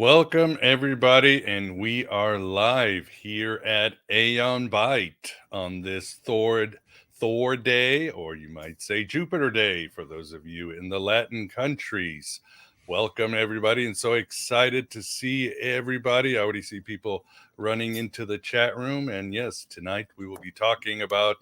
Welcome, everybody, and we are live here at Aeon Byte on this Thor Day, or you might say Jupiter Day for those of you in the Latin countries. Welcome, everybody, and so excited to see everybody. I already see people running into the chat room, and yes, tonight we will be talking about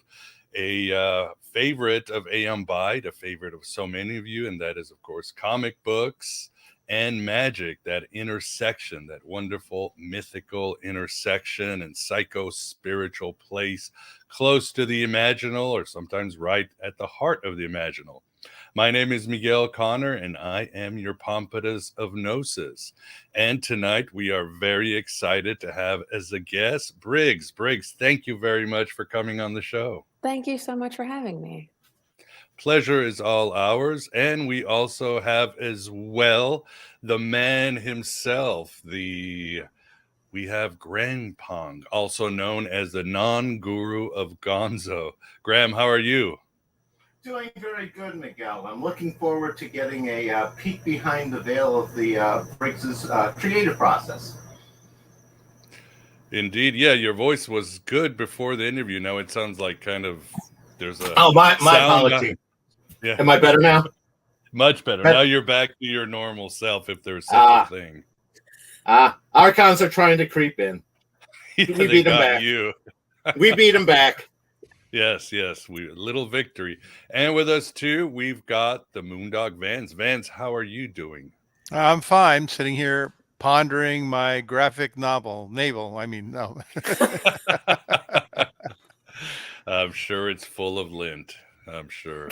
a favorite of Aeon Byte, a favorite of so many of you, and that is, of course, comic books and magic, that intersection, that wonderful mythical intersection and psycho spiritual place close to the imaginal, or sometimes right at the heart of the imaginal. My name is Miguel Connor, and I am your Pompatus of Gnosis. And tonight we are very excited to have as a guest Briggs. Briggs, thank you very much for coming on the show. Thank you so much for having me. Pleasure is all ours. And we also have as well the man himself, we have Grandpong, also known as the non-guru of Gonzo. Graham, how are you? Doing very good, Miguel. I'm looking forward to getting a peek behind the veil of the Briggs's creative process. Indeed, yeah, your voice was good before the interview. Now it sounds like kind of there's a my sound. apology. Yeah. Am I better now? Much better. Now you're back to your normal self, if there's such a thing. Archons are trying to creep in. Yeah, we beat them back. We beat them back. Yes, little victory. And with us too, we've got the Moondog Vance. Vance, how are you doing? I'm fine, sitting here pondering my graphic novel, Naval. I mean, no. I'm sure it's full of lint. I'm sure.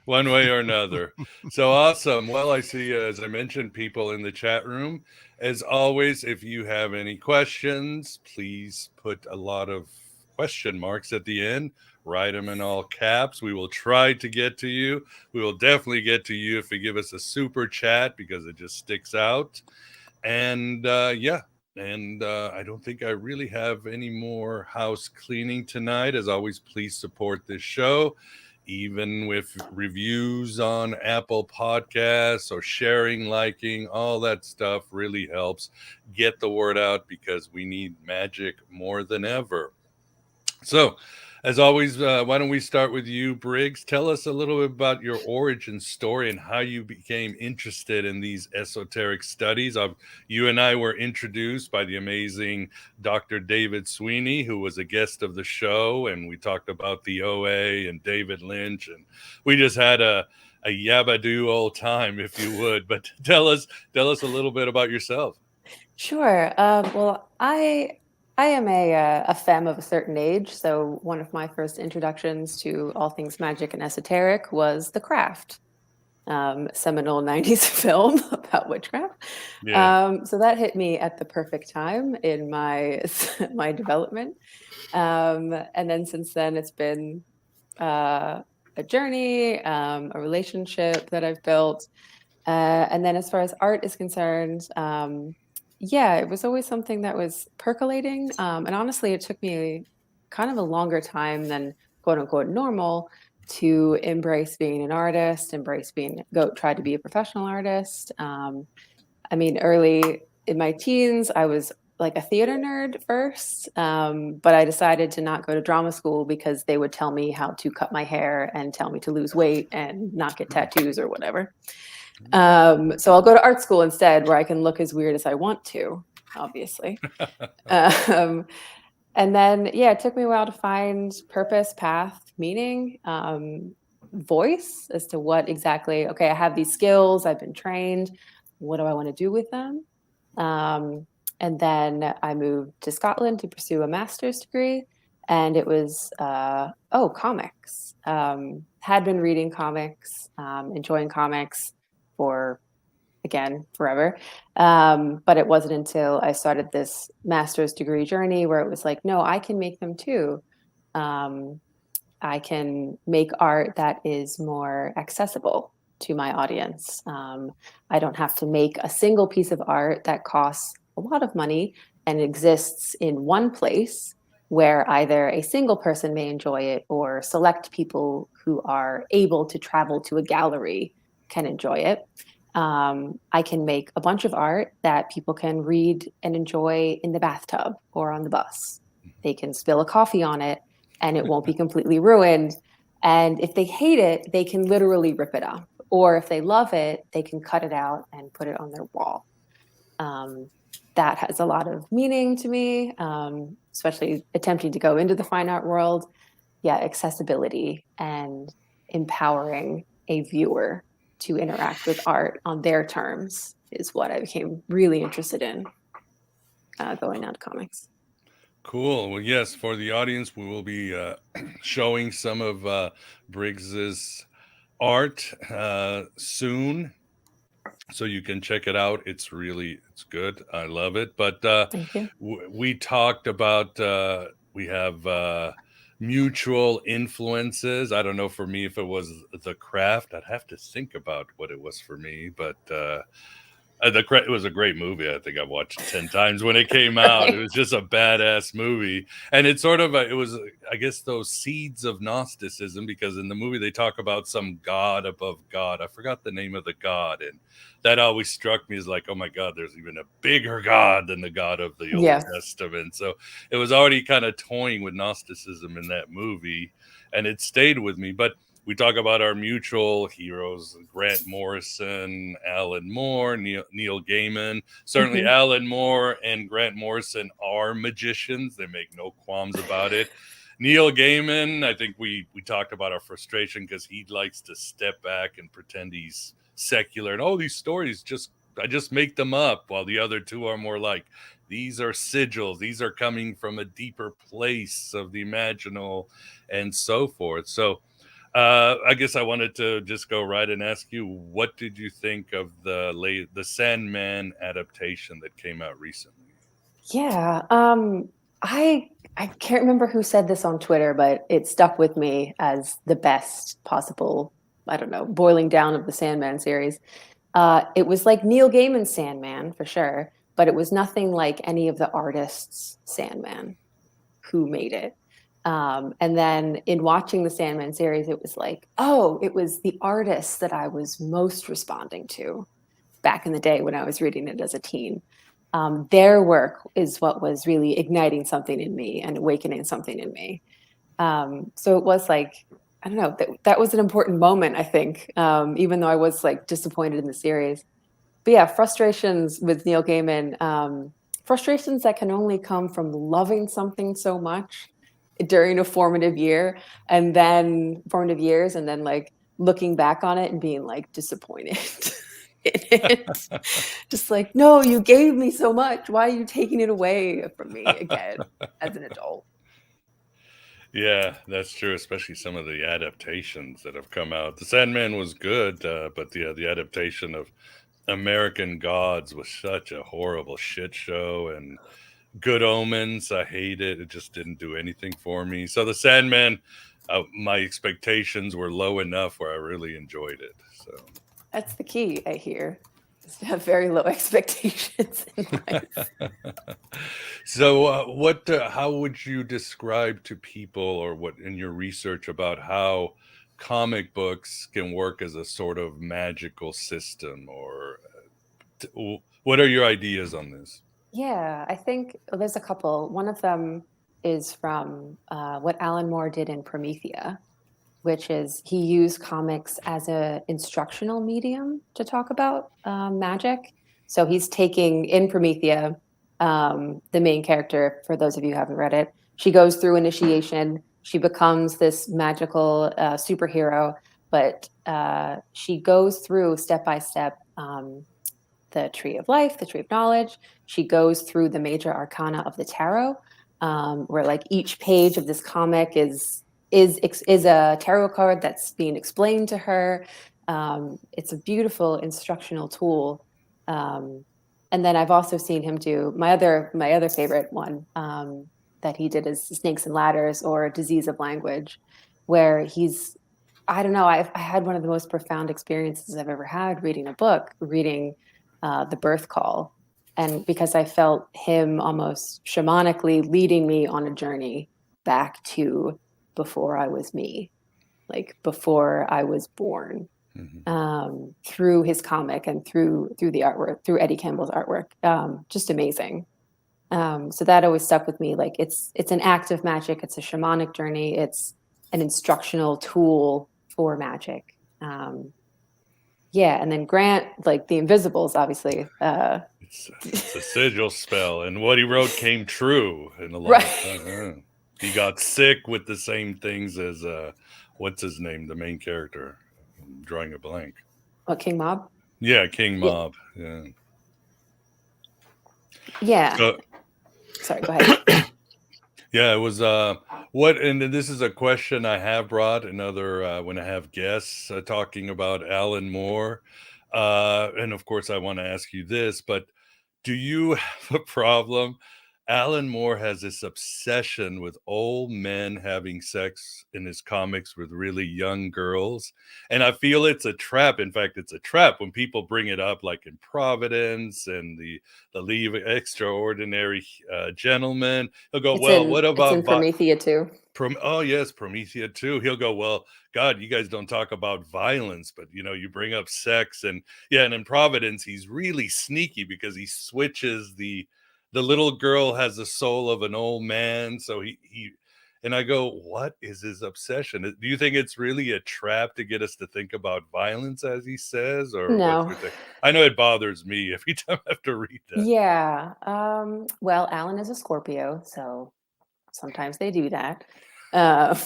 One way or another. So awesome. Well, I see, as I mentioned, people in the chat room. As always, if you have any questions, please put a lot of question marks at the end. Write them in all caps. We will try to get to you. We will definitely get to you if you give us a super chat, because it just sticks out. And I don't think I really have any more house cleaning tonight. As always, please support this show, even with reviews on Apple Podcasts or sharing, liking, all that stuff really helps get the word out, because we need magic more than ever. So, as always, why don't we start with you, Briggs? Tell us a little bit about your origin story and how you became interested in these esoteric studies. You and I were introduced by the amazing Dr. David Sweeney, who was a guest of the show, and we talked about the OA and David Lynch, and we just had a yabadoo old time, if you would. But tell us a little bit about yourself. Sure. Well, I am a femme of a certain age, so one of my first introductions to all things magic and esoteric was The Craft, seminal 90s film about witchcraft. Yeah. So that hit me at the perfect time in my development. And then since then, it's been a journey, a relationship that I've built. And then as far as art is concerned, it was always something that was percolating. And honestly, it took me kind of a longer time than quote unquote normal to embrace being an artist, try to be a professional artist. Early in my teens, I was like a theater nerd first, but I decided to not go to drama school because they would tell me how to cut my hair and tell me to lose weight and not get tattoos or whatever. So I'll go to art school instead, where I can look as weird as I want to, obviously. And then, it took me a while to find purpose, path, meaning, voice as to what exactly, okay, I have these skills, I've been trained. What do I want to do with them? And then I moved to Scotland to pursue a master's degree. And it was, comics. Had been reading comics, enjoying comics for, again, forever. But it wasn't until I started this master's degree journey where it was like, no, I can make them too. I can make art that is more accessible to my audience. I don't have to make a single piece of art that costs a lot of money and exists in one place where either a single person may enjoy it or select people who are able to travel to a gallery can enjoy it. I can make a bunch of art that people can read and enjoy in the bathtub or on the bus. They can spill a coffee on it and it won't be completely ruined. And if they hate it, they can literally rip it up. Or if they love it, they can cut it out and put it on their wall. That has a lot of meaning to me, especially attempting to go into the fine art world. Yeah, accessibility and empowering a viewer to interact with art on their terms is what I became really interested in going on to comics. Cool. Well, yes, for the audience, we will be showing some of Briggs's art soon, so you can check it out. It's good. I love it. But Thank you. we talked about we have mutual influences. I don't know for me if it was the craft. I'd have to think about what it was for me, but it was a great movie. I think I've watched 10 times when it came out. It was just a badass movie. And it's sort of it was, I guess, those seeds of Gnosticism, because in the movie they talk about some god above God. I forgot the name of the god. And that always struck me as like, oh my God, there's even a bigger God than the God of the Old Testament. So it was already kind of toying with Gnosticism in that movie, and it stayed with me. But we talk about our mutual heroes, Grant Morrison, Alan Moore, Neil Gaiman. Certainly Alan Moore and Grant Morrison are magicians. They make no qualms about it. Neil Gaiman, I think we talked about our frustration because he likes to step back and pretend he's secular. And these stories, I just make them up, while the other two are more like, these are sigils. These are coming from a deeper place of the imaginal and so forth. So I guess I wanted to just go right and ask you, what did you think of the Sandman adaptation that came out recently? Yeah, I can't remember who said this on Twitter, but it stuck with me as the best possible, I don't know, boiling down of the Sandman series. It was like Neil Gaiman's Sandman for sure, but it was nothing like any of the artists' Sandman who made it. And then in watching the Sandman series, it was like, oh, it was the artists that I was most responding to back in the day when I was reading it as a teen. Their work is what was really igniting something in me and awakening something in me. So it was like, I don't know, that was an important moment, I think, even though I was like disappointed in the series. But yeah, frustrations with Neil Gaiman, frustrations that can only come from loving something so much during a formative years, and then like looking back on it and being like disappointed in it. Just like, no, you gave me so much. Why are you taking it away from me again as an adult? Yeah, that's true, especially some of the adaptations that have come out. The Sandman was good, but the adaptation of American Gods was such a horrible shit show. And Good Omens, I hate it. It just didn't do anything for me. So the Sandman, my expectations were low enough where I really enjoyed it. So That's the key, I hear, is to have very low expectations in life. So how would you describe to people, or what in your research about how comic books can work as a sort of magical system, or what are your ideas on this? Yeah, I think there's a couple. One of them is from what Alan Moore did in Promethea, which is he used comics as a instructional medium to talk about magic. So he's taking in Promethea, the main character, for those of you who haven't read it, she goes through initiation. She becomes this magical superhero, but she goes through step by step the Tree of Life, the Tree of Knowledge. She goes through the major arcana of the tarot, where like each page of this comic is a tarot card that's being explained to her. It's a beautiful instructional tool. And then I've also seen him do my other favorite one that he did is Snakes and Ladders, or Disease of Language, where I don't know, I had one of the most profound experiences I've ever had reading a book, reading The Birth Call. And because I felt him almost shamanically leading me on a journey back to before I was me, like before I was born. through his comic and through the artwork, through Eddie Campbell's artwork. Just amazing. So that always stuck with me. Like it's an act of magic. It's a shamanic journey. It's an instructional tool for magic. Yeah, and then Grant, like the Invisibles, obviously. It's a sigil spell, and what he wrote came true in a lot Right. of time. He got sick with the same things as what's his name, the main character. I'm drawing a blank. What, King Mob? Yeah, King Mob. Yeah. Yeah. So, Sorry, go ahead. yeah, it was what, and this is a question I have brought another when I have guests talking about Alan Moore, and of course I want to ask you this, but do you have a problem? Alan Moore has this obsession with old men having sex in his comics with really young girls. And I feel it's a trap. In fact, it's a trap when people bring it up, like in Providence and the League of Extraordinary Gentlemen. He'll go, what It's about in Promethea too. Oh yes, Promethea too. He'll go, well, God, you guys don't talk about violence, but you bring up sex, and yeah, and in Providence, he's really sneaky because he switches the little girl has the soul of an old man, so he and I go, what is his obsession? Do you think it's really a trap to get us to think about violence, as he says, or what's No. your take? I know it bothers me every time I have to read that. Yeah. Well, Alan is a Scorpio, so sometimes they do that. But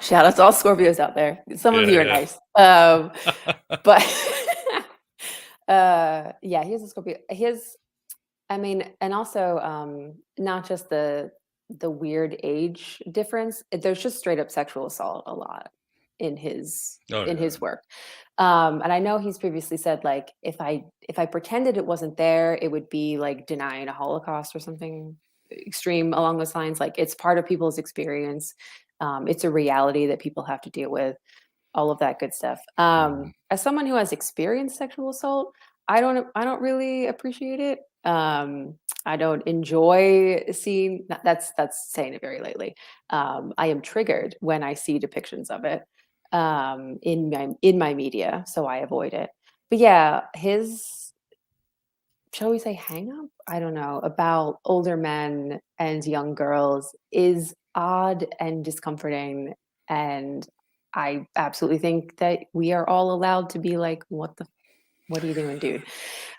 shout out to all Scorpios out there. Some of you are nice. But yeah, he's a Scorpio. And also not just the weird age difference. There's just straight up sexual assault a lot in his work. And I know he's previously said, like, if I pretended it wasn't there, it would be like denying a Holocaust or something extreme along those lines. Like, it's part of people's experience. It's a reality that people have to deal with, all of that good stuff. As someone who has experienced sexual assault, I don't really appreciate it. I don't enjoy seeing that's saying it very lightly. I am triggered when I see depictions of it in my media, so I avoid it. But yeah, his, shall we say, hang up, I don't know, about older men and young girls is odd and discomforting, and I absolutely think that we are all allowed to be like, what are you doing, dude?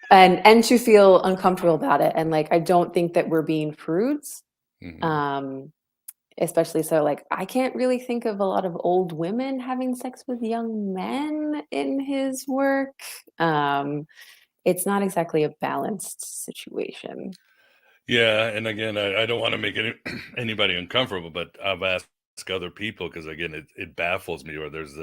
And to feel uncomfortable about it. And like, I don't think that we're being prudes. Especially so, like, I can't really think of a lot of old women having sex with young men in his work. It's not exactly a balanced situation. Yeah, and again, I don't want to make anybody uncomfortable, but I've asked other people because again, it baffles me. Or there's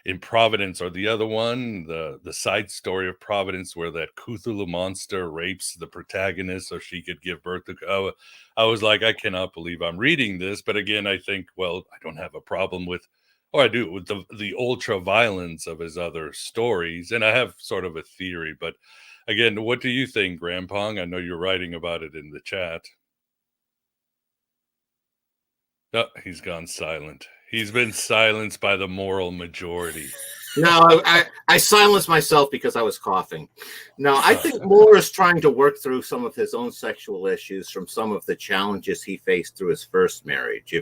in Providence, or the other one, the side story of Providence, where that Cthulhu monster rapes the protagonist so she could give birth to. I was like, I cannot believe I'm reading this. But again, I think, well, I don't have a problem with, or I do, with the ultra violence of his other stories, and I have sort of a theory, but. Again, what do you think, Grandpong? I know you're writing about it in the chat. Oh, he's gone silent. He's been silenced by the moral majority. No, I silenced myself because I was coughing. No, I think Moore is trying to work through some of his own sexual issues from some of the challenges he faced through his first marriage,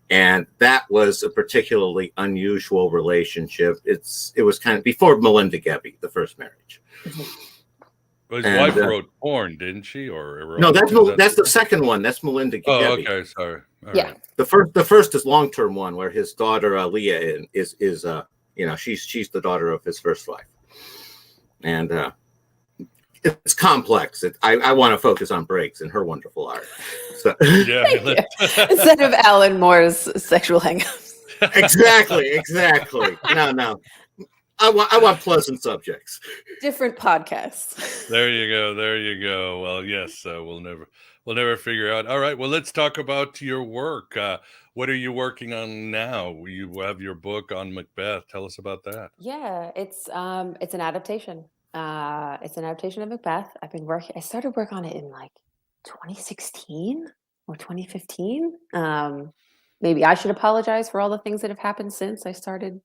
and that was a particularly unusual relationship. It was kind of before Melinda Gebbie, the first marriage. His wife wrote porn, didn't she? Or no, that's the second one. That's Melinda Gebbie. Oh, okay, sorry. All right. The first is long-term one, where his daughter Leah is she's the daughter of his first wife, and it's complex. I want to focus on Briggs and her wonderful art. So. Yeah, instead of Alan Moore's sexual hangups. Exactly. No. I want pleasant subjects. Different podcasts. There you go. Well, yes, we'll never figure out. All right. Well, let's talk about your work. What are you working on now? You have your book on Macbeth. Tell us about that. Yeah, it's an adaptation. It's an adaptation of Macbeth. I started work on it in like 2016 or 2015. Maybe I should apologize for all the things that have happened since I started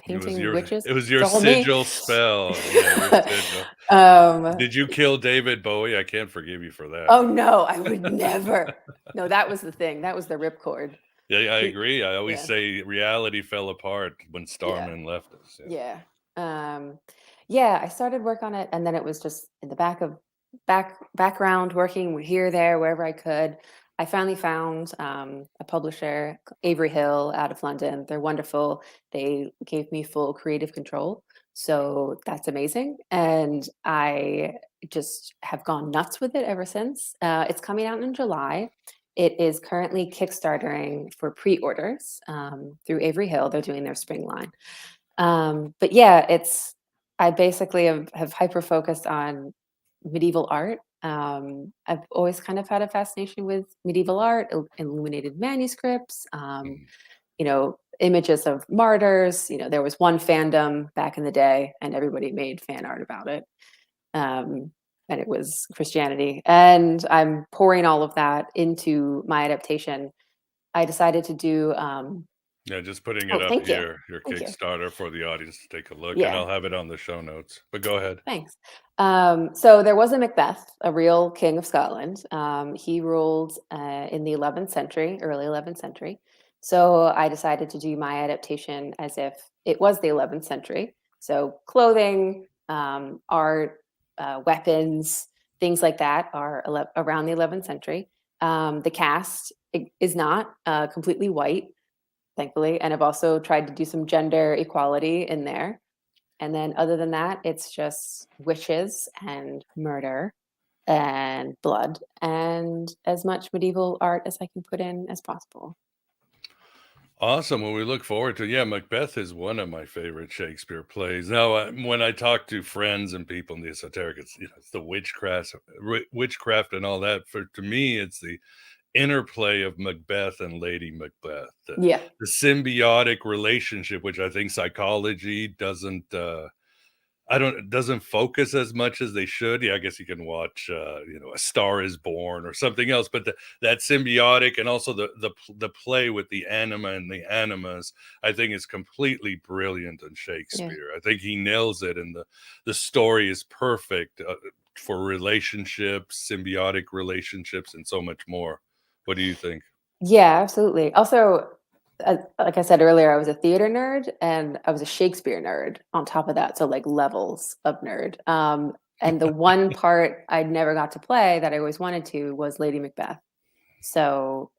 painting witches. it was your It's all me. sigil spell. Yeah, your sigil. Um, Did you kill David Bowie? I can't forgive you for that. oh no, I would never. No, that was the thing. That was the ripcord. Yeah, I He- agree. I always yeah. say reality fell apart when Starman left us. Yeah. Yeah, I started work on it, and then it was just in the background working here, there, wherever I could. I finally found a publisher, Avery Hill, out of London. They're wonderful. They gave me full creative control, so that's amazing. And I just have gone nuts with it ever since. It's coming out in July. It is currently Kickstartering for pre-orders through Avery Hill. They're doing their spring line. But yeah, I basically have hyper focused on medieval art. I've always kind of had a fascination with medieval art, illuminated manuscripts, images of martyrs. There was one fandom back in the day, and everybody made fan art about it. And it was Christianity. And I'm pouring all of that into my adaptation. I decided to do. Yeah, just putting it up Thank you. here, your Thank you. Kickstarter for the audience to take a look, and Yeah. I'll have it on the show notes. But go ahead. Thanks. So there was a Macbeth, a real king of Scotland. He ruled in the 11th century, early 11th century. So I decided to do my adaptation as if it was the 11th century. So clothing, art, weapons, things like that are around the 11th century. The cast is not completely white, thankfully, and I've also tried to do some gender equality in there. And then other than that, it's just witches and murder and blood and as much medieval art as I can put in as possible. Awesome. Well, we look forward to. Yeah, Macbeth is one of my favorite Shakespeare plays. Now, when I talk to friends and people in the esoteric, it's the witchcraft and all that. To me, it's the interplay of Macbeth and Lady Macbeth, Yeah. the symbiotic relationship, which I think psychology doesn't focus as much as they should. Yeah, I guess you can watch A Star Is Born or something else, but that symbiotic and also the play with the anima and the animas, I think is completely brilliant in Shakespeare. I think he nails it, and the story is perfect for relationships, symbiotic relationships, and so much more. What do you think? Yeah, absolutely. Also, like I said earlier, I was a theater nerd and I was a Shakespeare nerd on top of that. So like levels of nerd. And the one part I never got to play that I always wanted to was Lady Macbeth. So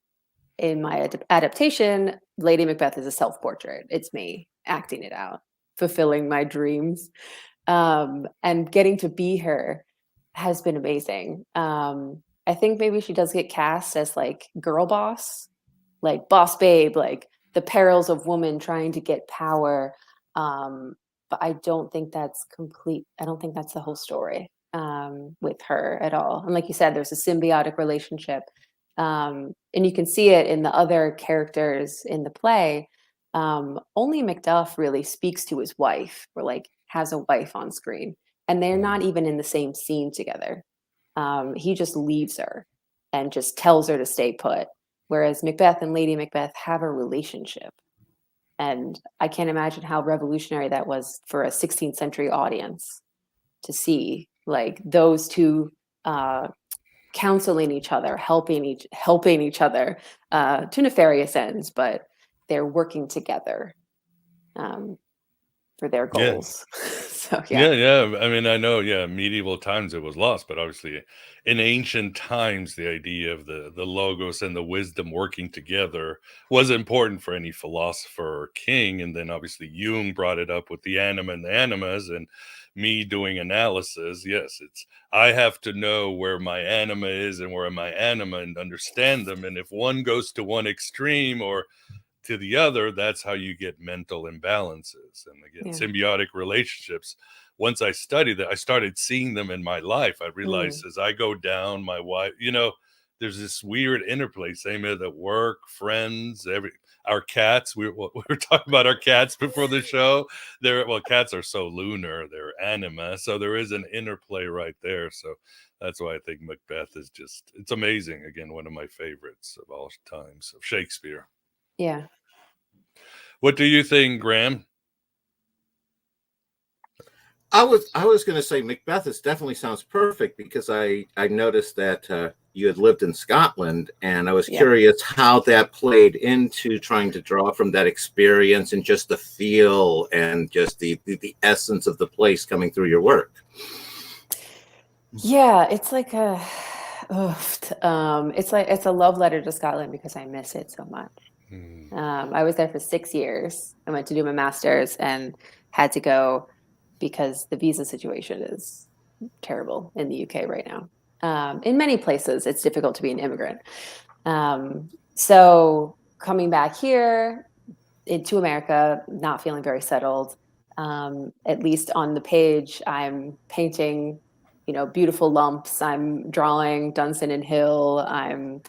in my adaptation, Lady Macbeth is a self-portrait. It's me acting it out, fulfilling my dreams. And getting to be her has been amazing. I think maybe she does get cast as like girl boss, like boss babe, like the perils of woman trying to get power. But I don't think that's complete. I don't think that's the whole story with her at all. And like you said, there's a symbiotic relationship. And you can see it in the other characters in the play. Only Macduff really speaks to his wife, or like has a wife on screen, and they're not even in the same scene together. He just leaves her and just tells her to stay put. Whereas Macbeth and Lady Macbeth have a relationship. And I can't imagine how revolutionary that was for a 16th century audience to see like those two counseling each other, helping each other to nefarious ends, but they're working together for their goals. So Yeah. I mean, I know, medieval times it was lost, but obviously in ancient times, the idea of the logos and the wisdom working together was important for any philosopher or king. And then obviously Jung brought it up with the anima and the animas, and me doing analysis. Yes, I have to know where my anima is and where my anima and understand them. And if one goes to one extreme or to the other, that's how you get mental imbalances. And again, symbiotic relationships. Once I studied that, I started seeing them in my life. I realized as I go down, my wife, there's this weird interplay. Same as at work, friends, our cats. We were talking about our cats before the show. Cats are so lunar, they're anima. So there is an interplay right there. So that's why I think Macbeth is it's amazing. Again, one of my favorites of all times of Shakespeare. Yeah. What do you think, Graham? I was going to say Macbeth definitely sounds perfect because I noticed that you had lived in Scotland, and I was curious how that played into trying to draw from that experience and just the feel and just the essence of the place coming through your work. Yeah, it's like it's a love letter to Scotland because I miss it so much. I was there for 6 years. I went to do my master's and had to go because the visa situation is terrible in the UK right now. In many places, it's difficult to be an immigrant. So coming back here into America, not feeling very settled. At least on the page, I'm painting, beautiful lumps. I'm drawing Dunstan and Hill. I'm,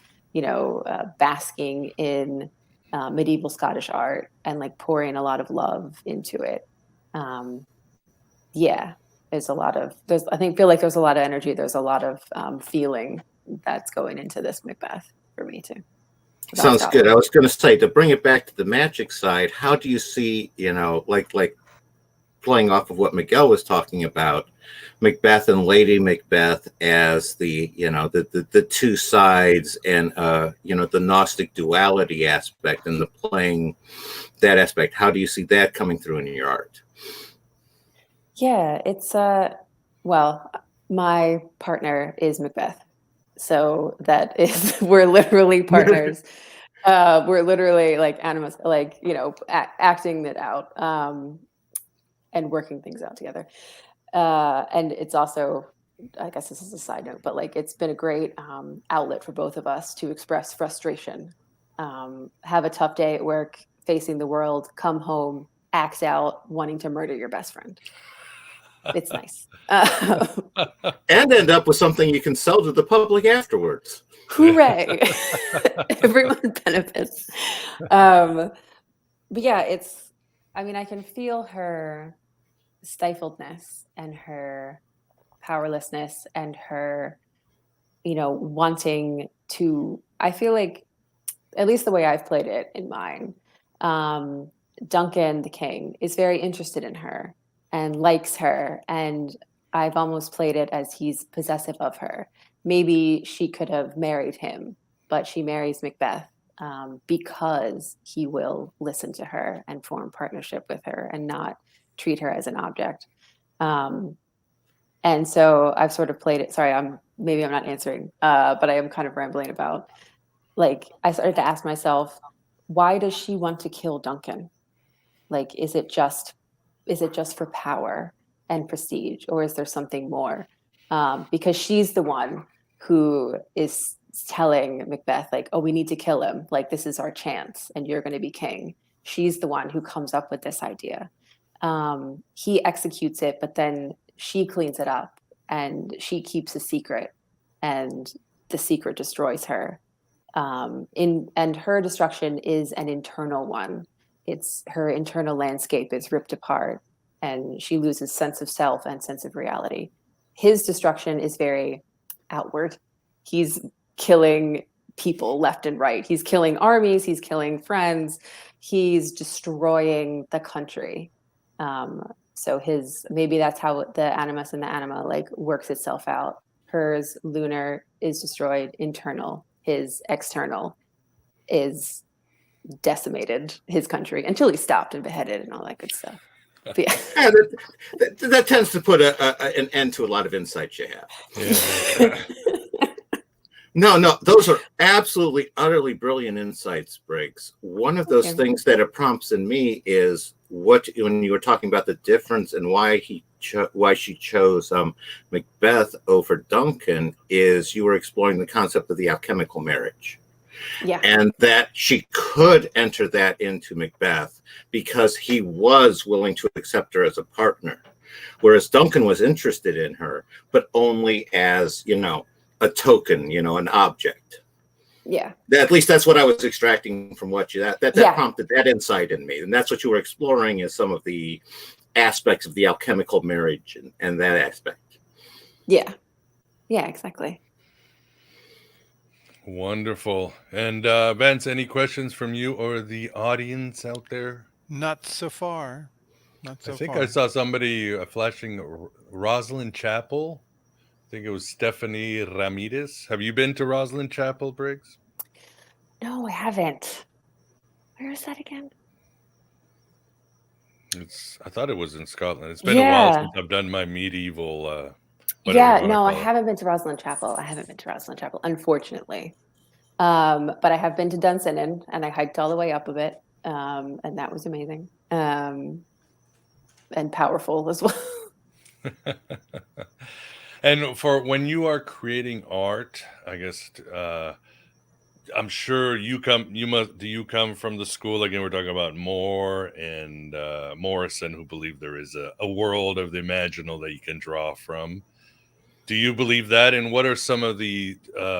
basking in medieval Scottish art and like pouring a lot of love into it. Yeah, there's feel like there's a lot of energy. There's a lot of feeling that's going into this Macbeth for me too. Sounds good. I was going to say, to bring it back to the Magick side, how do you see, like playing off of what Miguel was talking about, Macbeth and Lady Macbeth as the two sides and the Gnostic duality aspect and the playing that aspect? How do you see that coming through in your art? Yeah, it's well, my partner is Macbeth. So that is we're literally partners. We're literally like animus, like, acting it out and working things out together. And it's also, I guess this is a side note, but like it's been a great outlet for both of us to express frustration. Have a tough day at work, facing the world, come home, act out wanting to murder your best friend. It's nice. And end up with something you can sell to the public afterwards. Hooray. Everyone benefits. But yeah, I can feel her stifledness and her powerlessness and her, wanting to, I feel like, at least the way I've played it in mine, Duncan, the king, is very interested in her and likes her. And I've almost played it as he's possessive of her. Maybe she could have married him, but she marries Macbeth because he will listen to her and form partnership with her and not treat her as an object. And so I've sort of played it. Sorry, I'm not answering, but I am kind of rambling about, like, I started to ask myself, why does she want to kill Duncan? Like, is it just for power and prestige, or is there something more? Because she's the one who is telling Macbeth, like, oh, we need to kill him. Like, this is our chance and you're going to be king. She's the one who comes up with this idea. He executes it, but then she cleans it up and she keeps a secret, and the secret destroys her. And her destruction is an internal one. It's her internal landscape is ripped apart and she loses sense of self and sense of reality. His destruction is very outward. He's killing people left and right. He's killing armies. He's killing friends. He's destroying the country. So maybe that's how the animus and the anima like works itself out. Hers, lunar, is destroyed, internal. His external is decimated, his country, until he's stopped and beheaded and all that good stuff. But yeah. Yeah, that tends to put an end to a lot of insights you have. Yeah. No, those are absolutely, utterly brilliant insights, Briggs. One of those things that it prompts in me is when you were talking about the difference and why she chose Macbeth over Duncan, is you were exploring the concept of the alchemical marriage. Yeah. And that she could enter that into Macbeth because he was willing to accept her as a partner. Whereas Duncan was interested in her, but only as, a token, an object. Yeah. At least that's what I was extracting from what that prompted that insight in me. And that's what you were exploring, is some of the aspects of the alchemical marriage and that aspect. Yeah. Yeah, exactly. Wonderful. And Vince, any questions from you or the audience out there? Not so far. Not I so think far. I saw somebody flashing Rosalind Chapel. I think it was Stephanie Ramirez. Have you been to Rosalind Chapel, Briggs? No, I haven't. Where is that again? I thought it was in Scotland. It's been a while Yeah. since I've done my medieval, whatever you Yeah, want to no, I call it. haven't been to Rosalind Chapel. I haven't been to Rosalind Chapel, unfortunately. But I have been to Dunsinane, and I hiked all the way up a bit, and that was amazing, and powerful as well. And for when you are creating art, I guess I'm sure you come from the school again? We're talking about Moore and Morrison, who believe there is a world of the imaginal that you can draw from. Do you believe that? And what are some of the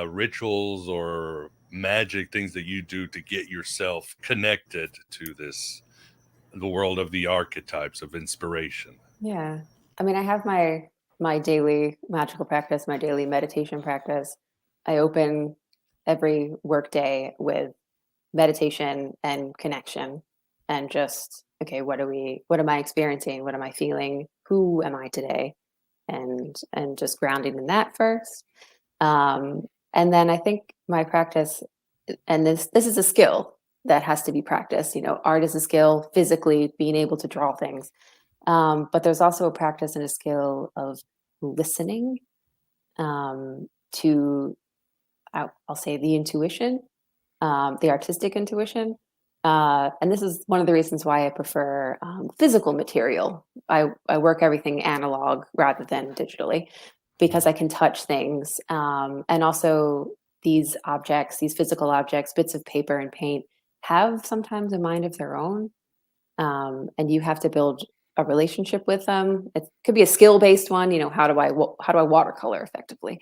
rituals or magic things that you do to get yourself connected to the world of the archetypes of inspiration? Yeah. I mean, I have my daily magical practice, my daily meditation practice. I open every workday with meditation and connection and just, okay, what am I experiencing? What am I feeling? Who am I today? And just grounding in that first. And then I think my practice, and this is a skill that has to be practiced. Art is a skill, physically being able to draw things. But there's also a practice and a skill of listening to, I'll say, the intuition, the artistic intuition. And this is one of the reasons why I prefer physical material. I work everything analog rather than digitally because I can touch things. And also these objects, these physical objects, bits of paper and paint, have sometimes a mind of their own. And you have to build a relationship with them. It could be a skill-based one, how do I watercolor effectively?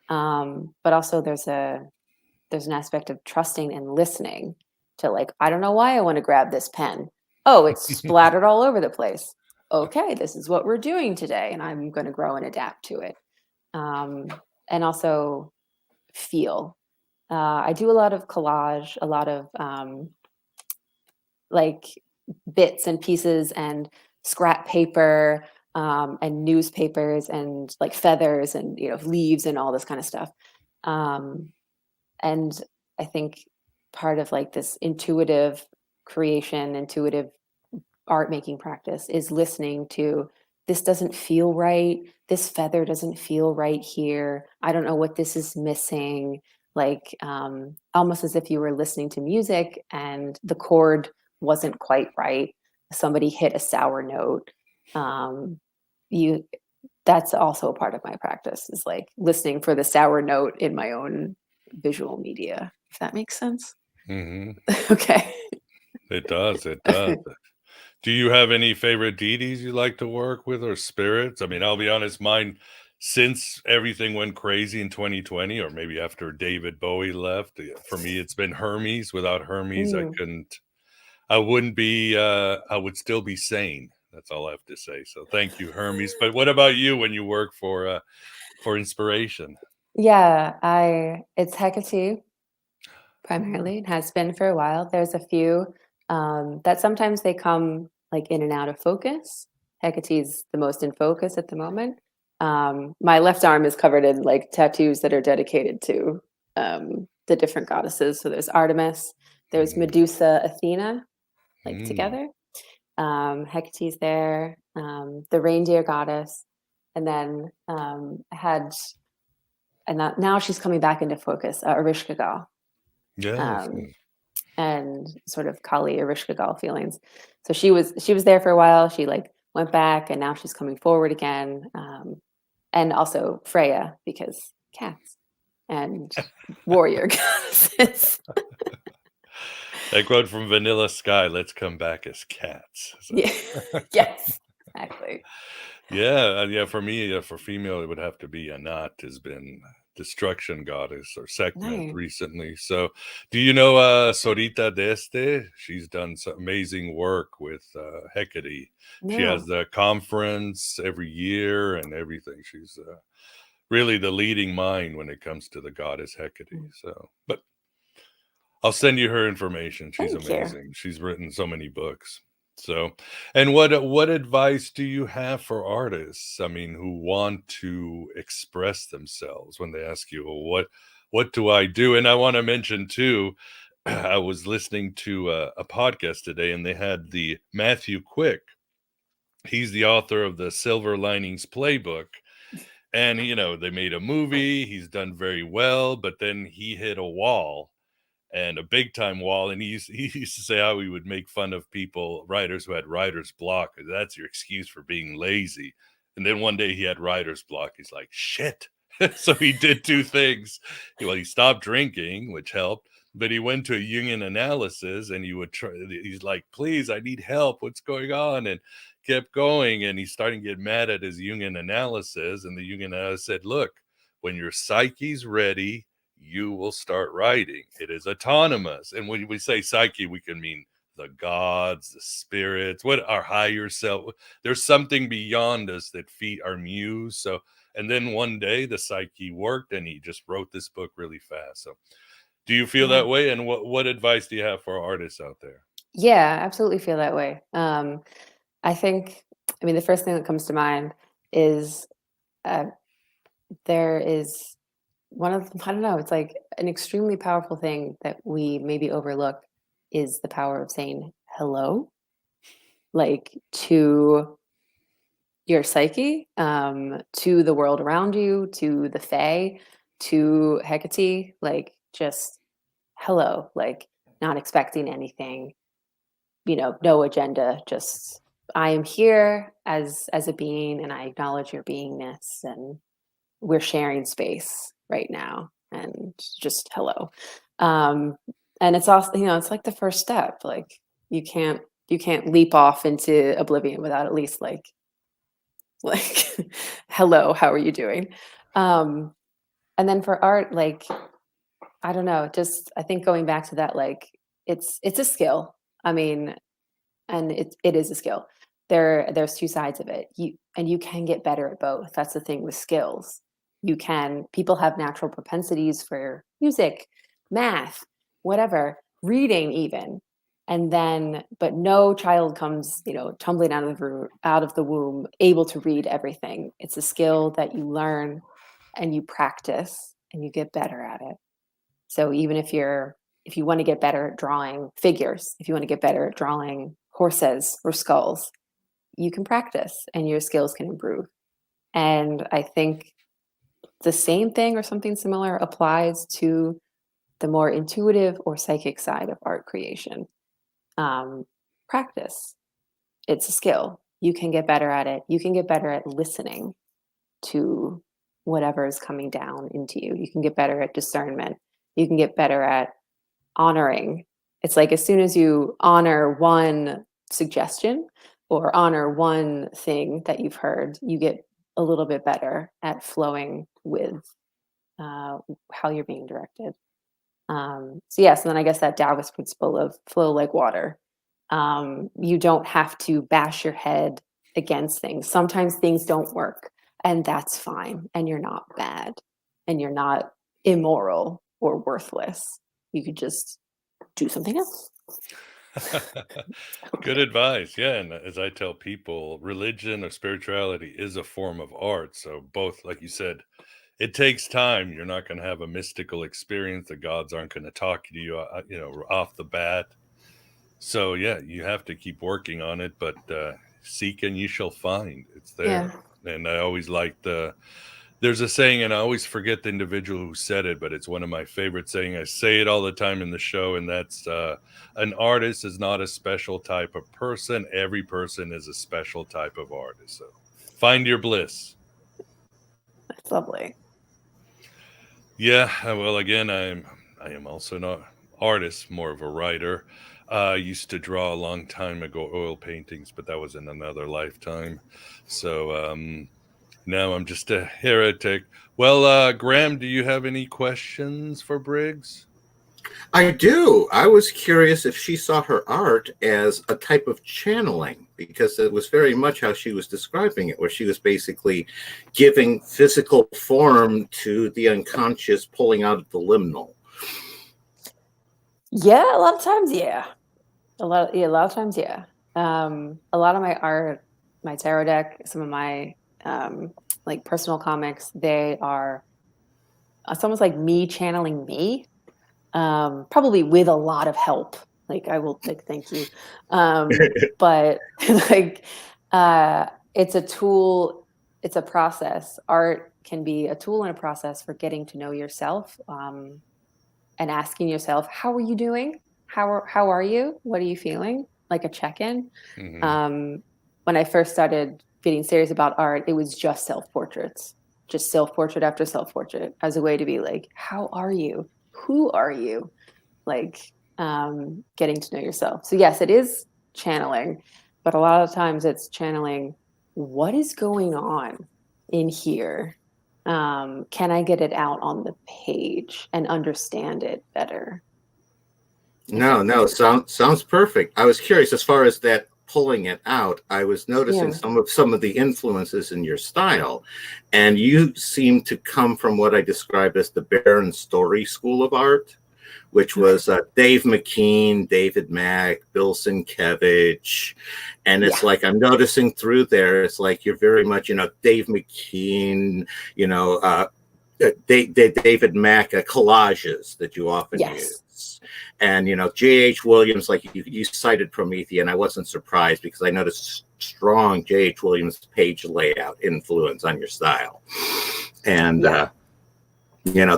But also there's an aspect of trusting and listening to, like, I don't know why I want to grab this pen. Oh, it's splattered all over the place. Okay, this is what we're doing today, and I'm going to grow and adapt to it. And also feel. I do a lot of collage, a lot of like bits and pieces and scrap paper, and newspapers and like feathers and leaves and all this kind of stuff. And I think part of like this intuitive creation, intuitive art making practice is listening to, this doesn't feel right. This feather doesn't feel right here. I don't know what this is missing. Like almost as if you were listening to music and the chord wasn't quite right. Somebody hit a sour note. You That's also a part of my practice, is like listening for the sour note in my own visual media, if that makes sense. Hmm. Okay. It does. It does. Do you have any favorite deities you like to work with, or spirits? I mean, I'll be honest, mine, since everything went crazy in 2020, or maybe after David Bowie left, for me, it's been Hermes. Without Hermes, Mm. I would still be sane. That's all I have to say. So thank you, Hermes. But what about you when you work for inspiration? Yeah, it's Hecate primarily. It has been for a while. There's a few that sometimes they come like in and out of focus. Hecate's the most in focus at the moment. My left arm is covered in like tattoos that are dedicated to the different goddesses. So there's Artemis, there's Mm, Medusa, Athena, like mm. together. Hecate's there, the reindeer goddess, and then now she's coming back into focus, Ereshkigal, Yes. um, and sort of Kali Ereshkigal feelings. So she was there for a while. She like went back, and now she's coming forward again. And also Freya, because cats and warrior goddesses. That quote from Vanilla Sky, let's come back as cats. So, Yeah. Yes, exactly. yeah, for me, for female, it would have to be Anat, has been destruction goddess, or Sekhmet No, recently. So, do you know Sorita Deste? She's done some amazing work with Hecate. She has no. the conference every year and everything. She's really the leading mind when it comes to the goddess Hecate. Mm. So, but I'll send you her information. She's Thank you. amazing. She's written so many books. So, and what advice do you have for artists? I mean, who want to express themselves when they ask you, well, what do I do? And I want to mention too, I was listening to a podcast today, and they had the Matthew Quick. He's the author of the Silver Linings Playbook, and they made a movie. He's done very well, but then he hit a wall, and a big time wall. And he used to say how he would make fun of writers who had writer's block. That's your excuse for being lazy. And then one day he had writer's block. He's like, shit. So he did two things. Well, he stopped drinking, which helped, but he went to a Jungian analysis, and he's like, please, I need help. What's going on? And kept going. And he's starting to get mad at his Jungian analysis. And the Jungian analysis said, look, when your psyche's ready, you will start writing. It is autonomous. And when we say psyche, we can mean the gods, the spirits, what our higher self. There's something beyond us that feed our muse. So, and then one day the psyche worked, and he just wrote this book really fast. So do you feel that way? And what advice do you have for artists out there? Yeah, absolutely feel that way. I mean, the first thing that comes to mind is there is I don't know, it's like an extremely powerful thing that we maybe overlook is the power of saying hello, like to your psyche, to the world around you, to the Fae, to Hecate, like just hello, like not expecting anything, no agenda, just I am here as a being, and I acknowledge your beingness, and we're sharing space right now, and just hello. And it's also, it's like the first step. Like you can't leap off into oblivion without at least like hello, how are you doing? And then for art, like I don't know, just I think going back to that, like it's a skill. I mean, and it is a skill. There's two sides of it. You can get better at both. That's the thing with skills. People have natural propensities for music, math, whatever, reading even. And then, but no child comes, tumbling out of the womb, able to read everything. It's a skill that you learn and you practice and you get better at it. So even if you want to get better at drawing figures, if you want to get better at drawing horses or skulls, you can practice and your skills can improve. And I think the same thing or something similar applies to the more intuitive or psychic side of art creation. Practice. It's a skill. You can get better at it. You can get better at listening to whatever is coming down into you. You can get better at discernment. You can get better at honoring. It's like as soon as you honor one suggestion or honor one thing that you've heard, you get a little bit better at flowing with how you're being directed. So yes, and then I guess that Taoist principle of flow like water. You don't have to bash your head against things. Sometimes things don't work, and that's fine. And you're not bad, and you're not immoral or worthless. You could just do something else. Good advice. Yeah. And as I tell people, religion or spirituality is a form of art. So both, like you said, it takes time. You're not going to have a mystical experience. The gods aren't going to talk to you, off the bat. So yeah, you have to keep working on it, but seek and you shall find. It's there. Yeah. And I always like there's a saying, and I always forget the individual who said it, but it's one of my favorite sayings. I say it all the time in the show, and that's an artist is not a special type of person. Every person is a special type of artist. So find your bliss. That's lovely. Yeah, well, again, I am also not artist, more of a writer. I used to draw a long time ago oil paintings, but that was in another lifetime. So now I'm just a heretic. Well, Graham, do you have any questions for Briggs? I do. I was curious if she saw her art as a type of channeling, because it was very much how she was describing it, where she was basically giving physical form to the unconscious, pulling out of the liminal. Yeah, a lot of times, yeah. A lot of times, yeah. A lot of my art, my tarot deck, some of my like personal comics, they are it's almost like me channeling me, probably with a lot of help. Like I will like thank you, but like it's a tool, it's a process. Art can be a tool and a process for getting to know yourself, and asking yourself, how are you doing? How are you? What are you feeling? Like a check-in. When I first started getting serious about art, it was just self-portraits, just self-portrait after self-portrait as a way to be like, how are you? Who are you? Like getting to know yourself. So yes, it is channeling, but a lot of times it's channeling what is going on in here. Can I get it out on the page and understand it better? No, sounds perfect. I was curious as far as that pulling it out. I was noticing Yeah. some of the influences in your style, and you seem to come from what I describe as the Baron Story school of art, which was Dave McKean, David Mack, Bill Sienkiewicz. And it's like, I'm noticing through there, it's like you're very much, Dave McKean, David Mack collages that you often use. And, J.H. Williams, like you cited Promethean, I wasn't surprised because I noticed strong J.H. Williams page layout influence on your style. And, the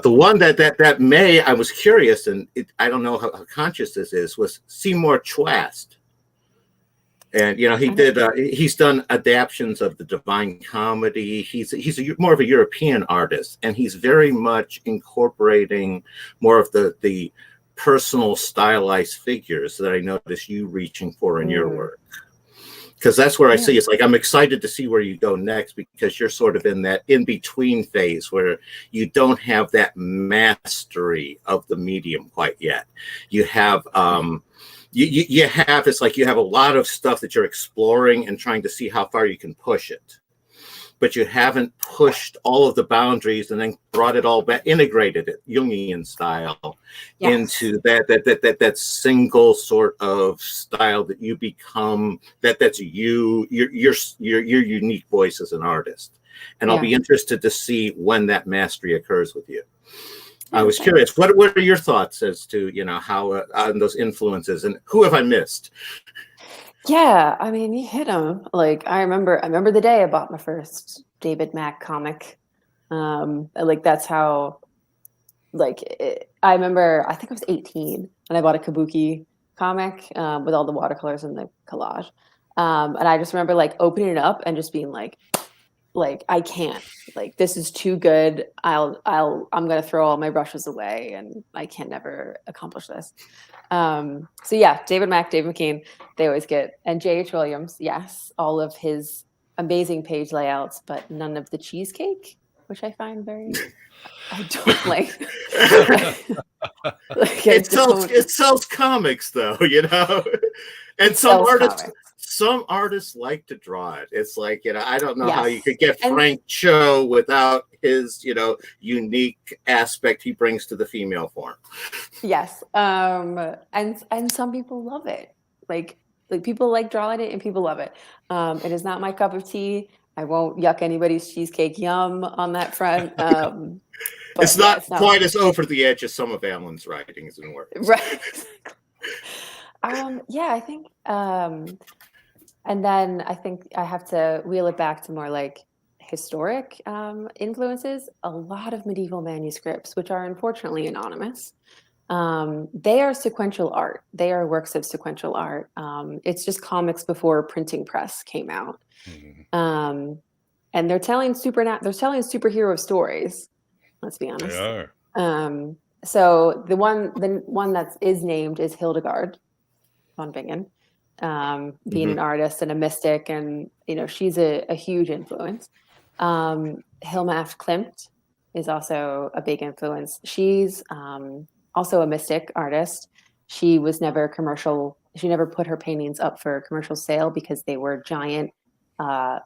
one that I was curious, and I don't know how conscious this is, was Seymour Chwast. And he's done adaptions of the Divine Comedy. He's more of a European artist, and he's very much incorporating more of the personal stylized figures that I notice you reaching for in your work. Because that's where I see it's like I'm excited to see where you go next, because you're sort of in that in-between phase where you don't have that mastery of the medium quite yet. You have you have a lot of stuff that you're exploring and trying to see how far you can push it. But you haven't pushed all of the boundaries and then brought it all back, integrated it Jungian style into that single sort of style that you become. That's your unique voice as an artist. And I'll be interested to see when that mastery occurs with you. I was curious, what are your thoughts as to how on those influences, and who have I missed? Yeah, I mean, you hit them. Like I remember the day I bought my first David Mack comic. Like that's how. I remember. I think I was 18, and I bought a Kabuki comic with all the watercolors and the collage. And I just remember like opening it up and just being like I can't. Like this is too good. I'm gonna throw all my brushes away, and I can never accomplish this. So yeah, David Mack, Dave McKean, they always get, and J.H. Williams, yes, all of his amazing page layouts, but none of the cheesecake, which I find I don't like. It sells comics though, and some artists like to draw it. It's like, I don't know how you could get Frank Cho without his, unique aspect he brings to the female form. Yes. And some people love it. Like people like drawing it and people love it. It is not my cup of tea. I won't yuck anybody's cheesecake yum on that front. It's not quite as over the edge as some of Alan's writings and works. Right. I think, and then I think I have to wheel it back to more like historic influences. A lot of medieval manuscripts, which are unfortunately anonymous. They are sequential art. They are works of sequential art. It's just comics before printing press came out. And they're telling superhero stories. Let's be honest. They are. So the one that is named is Hildegard von Bingen, being an artist and a mystic, and she's a huge influence. Hilma af Klint is also a big influence. She's also a mystic artist. She was never commercial. She never put her paintings up for commercial sale because they were giant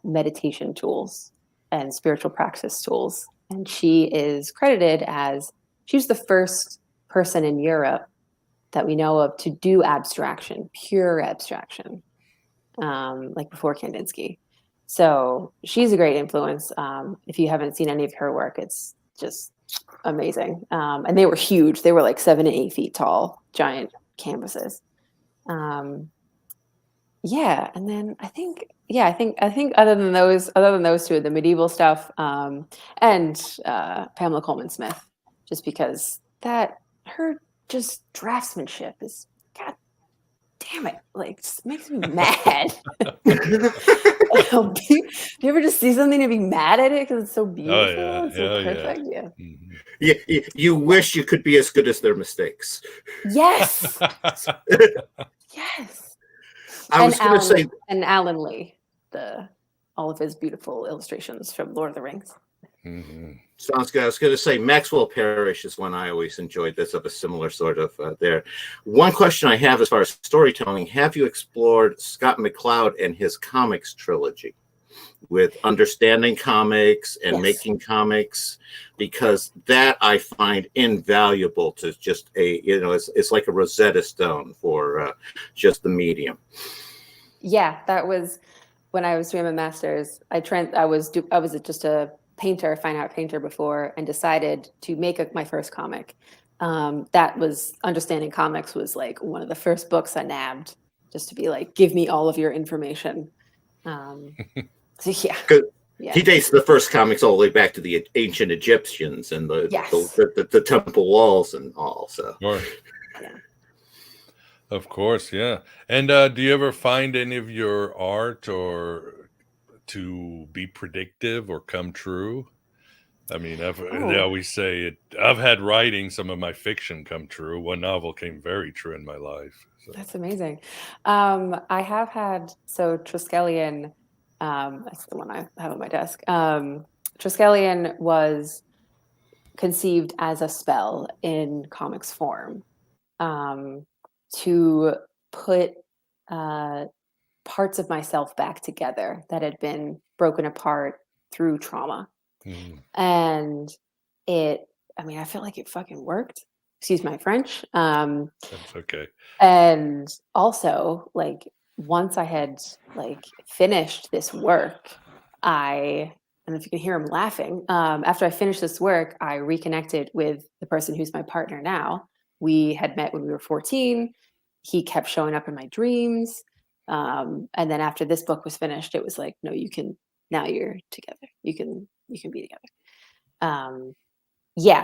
meditation tools and spiritual practice tools. And she is credited as she's the first person in Europe that we know of to do abstraction, pure abstraction. like before Kandinsky. So she's a great influence. If you haven't seen any of her work, it's just amazing. And they were huge. They were like 7 and 8 feet tall, giant canvases. Yeah, and then I think other than those two, the medieval stuff, and Pamela Coleman Smith, just because that her just draftsmanship is, god damn it, like just makes me mad. Do you ever just see something and be mad at it because it's so beautiful, it's so perfect? Yeah. You wish you could be as good as their mistakes. Yes. Yes. I was going to say, and Alan Lee, all of his beautiful illustrations from Lord of the Rings. Sounds good. I was going to say Maxwell Parrish is one I always enjoyed. That's of a similar sort of there. One question I have as far as storytelling: have you explored Scott McCloud and his comics trilogy with understanding comics and making comics? Because that I find invaluable to just it's like a Rosetta Stone for just the medium. Yeah, that was when I was doing my master's. I was just a painter, fine art painter before, and decided to make my first comic. That was Understanding Comics was like one of the first books I nabbed, just to be like, give me all of your information. So yeah. He dates the first comics all the way back to the ancient Egyptians and the temple walls and all. So, of course, yeah. And do you ever find any of your art or to be predictive or come true? I mean, they always say it. I've had writing some of my fiction come true. One novel came very true in my life. So. That's amazing. I have had Triskelion. That's the one I have on my desk. Triskelion was conceived as a spell in comics form to put parts of myself back together that had been broken apart through trauma. And I feel like it fucking worked. Excuse my French. That's okay. And also, like, once I had finished this work, I don't know if you can hear him laughing. After I finished this work, I reconnected with the person who's my partner now. We had met when we were 14. He kept showing up in my dreams. And then after this book was finished, it was like, no, now you're together. You can be together.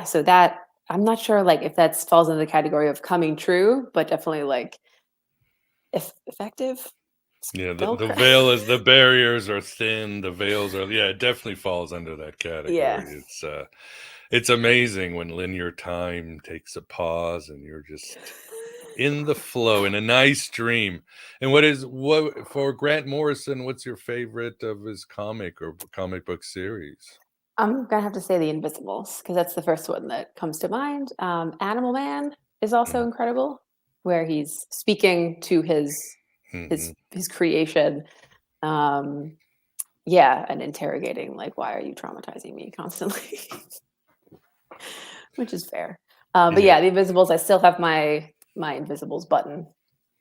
So that, I'm not sure if that falls into the category of coming true, but definitely effective. Yeah, the veil is, the barriers are thin, the veils are, it definitely falls under that category. Yeah. It's amazing when linear time takes a pause and you're just in the flow, in a nice dream. And what for Grant Morrison, what's your favorite of his comic or comic book series? I'm gonna have to say The Invisibles, because that's the first one that comes to mind. Animal Man is also incredible, where he's speaking to his creation, and interrogating why are you traumatizing me constantly, which is fair. But The Invisibles, I still have my Invisibles button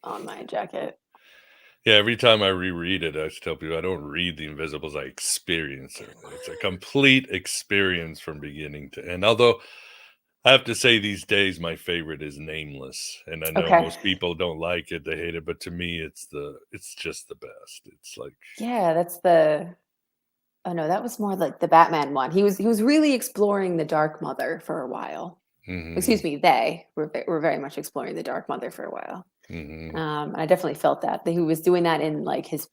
on my jacket. Yeah, every time I reread it, I tell people I don't read The Invisibles, I experience it. It's a complete experience from beginning to end. Although I have to say these days my favorite is Nameless. And I know most people don't like it, they hate it, but to me it's just the best. It's like that was more like the Batman one. He was really exploring the Dark Mother for a while. Excuse me, they were very much exploring the Dark Mother for a while. I definitely felt that he was doing that in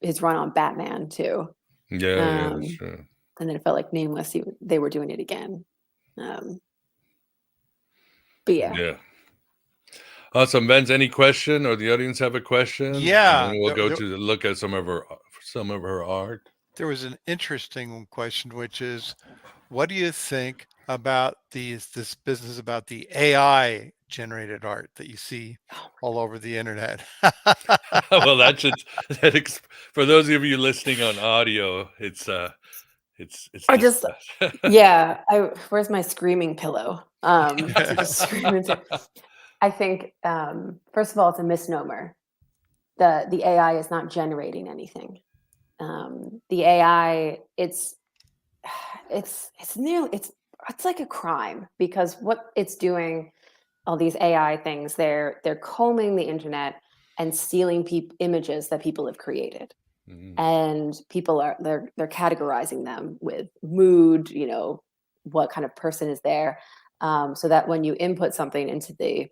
his run on Batman too. That's true. And then it felt like Nameless, they were doing it again. But yeah. Awesome. Benz, any question, or the audience have a question? Yeah. And then we'll go to look at some of her art. There was an interesting question, which is, what do you think about this business about the AI generated art that you see all over the internet? Well, for those of you listening on audio, it's where's my screaming pillow? To just scream into. I think first of all, it's a misnomer. the AI is not generating anything. The AI, it's like a crime, because what it's doing, all these AI things, they're combing the internet and stealing images that people have created. And people they're categorizing them with mood, what kind of person is there, so that when you input something into the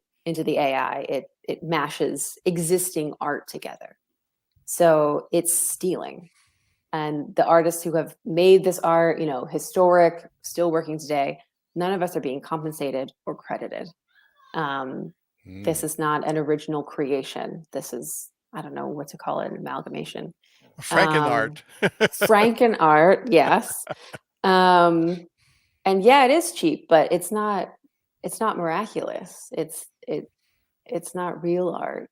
AI, it mashes existing art together. So it's stealing. And the artists who have made this art, historic, still working today, none of us are being compensated or credited. This is not an original creation. This is, I don't know what to call it, an amalgamation. Frankenart. Frankenart, yes. And yeah, it is cheap, but it's not miraculous. It's not real art.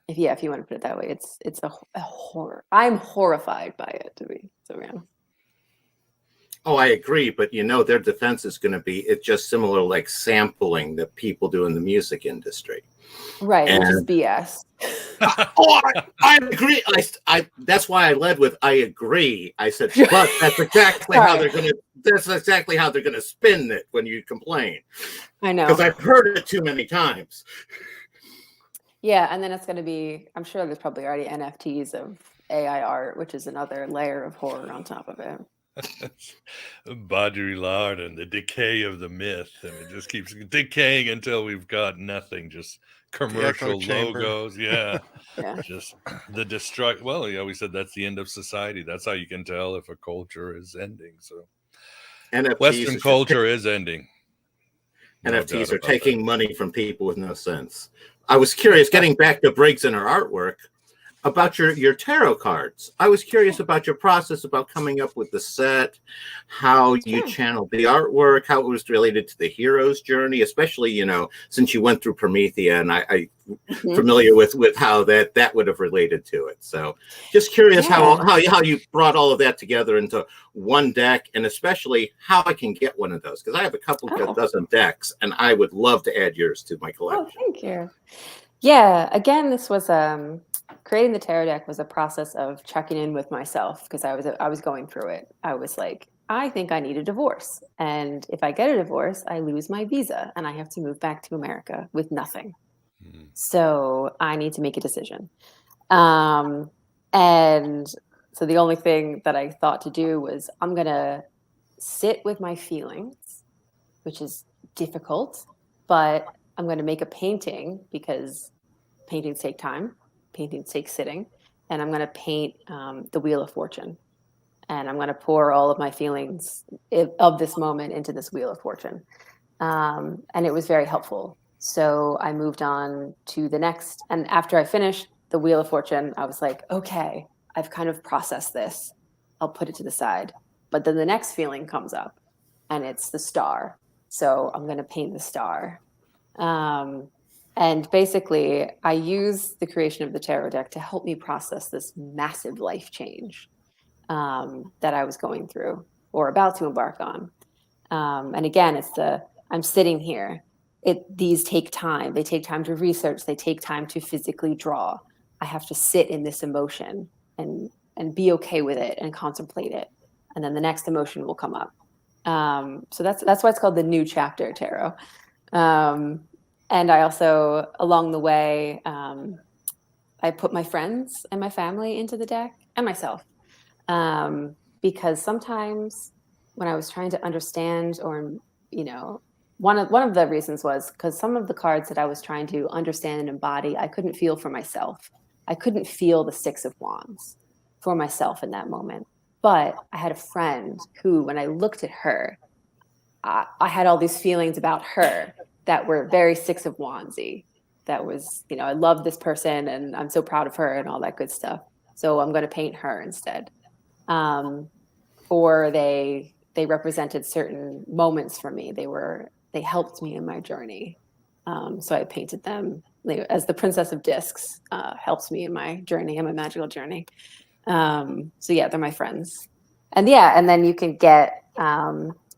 If you want to put it that way, it's a horror. I'm horrified by it, to be so honest. Oh, I agree, but their defense is going to be it's just similar like sampling that people do in the music industry. Right, which is BS. I agree. I that's why I led with I agree. I said, but that's exactly how they're gonna spin it when you complain. I know, because I've heard it too many times. Yeah, and then it's going to be, I'm sure there's probably already NFTs of AI art, which is another layer of horror on top of it. Baudrillard and the decay of the myth, and it just keeps decaying until we've got nothing, just commercial logos. Yeah. Just the destruct. Well, we said that's the end of society. That's how you can tell if a culture is ending. So NFTs Western culture is ending. NFTs are taking money from people with no sense. I was curious, getting back to Briggs and her artwork, about your tarot cards. I was curious about your process about coming up with the set, how you channeled the artwork, how it was related to the hero's journey, especially, since you went through Promethea, and I familiar with how that would have related to it. So just curious how you brought all of that together into one deck, and especially how I can get one of those, because I have a couple dozen decks and I would love to add yours to my collection. Oh, thank you. Yeah, again, this was creating the tarot deck was a process of checking in with myself, because I was going through it. I was like, I think I need a divorce, and if I get a divorce, I lose my visa and I have to move back to America with nothing. So I need to make a decision. And so the only thing that I thought to do was, I'm gonna sit with my feelings, which is difficult, but I'm going to make a painting, because paintings take time. Paintings take sitting. And I'm going to paint the Wheel of Fortune. And I'm going to pour all of my feelings of this moment into this Wheel of Fortune. And it was very helpful. So I moved on to the next. And after I finished the Wheel of Fortune, I was like, okay, I've kind of processed this. I'll put it to the side. But then the next feeling comes up, and it's the star. So I'm going to paint the star. And basically, I use the creation of the tarot deck to help me process this massive life change that I was going through or about to embark on. And again, I'm sitting here. These take time. They take time to research. They take time to physically draw. I have to sit in this emotion and be okay with it and contemplate it. And then the next emotion will come up. So that's why it's called the New Chapter Tarot. And I also, along the way, I put my friends and my family into the deck, and myself, because sometimes when I was trying to understand, or one of the reasons was because some of the cards that I was trying to understand and embody, I couldn't feel for myself. I couldn't feel the Six of Wands for myself in that moment. But I had a friend who, when I looked at her, I had all these feelings about her that were very Six of Wandsy. That was, I love this person and I'm so proud of her and all that good stuff. So I'm going to paint her instead. Or they represented certain moments for me. They helped me in my journey. So I painted them as the Princess of Discs helps me in my journey, in my magical journey. So yeah, they're my friends. And then you can get,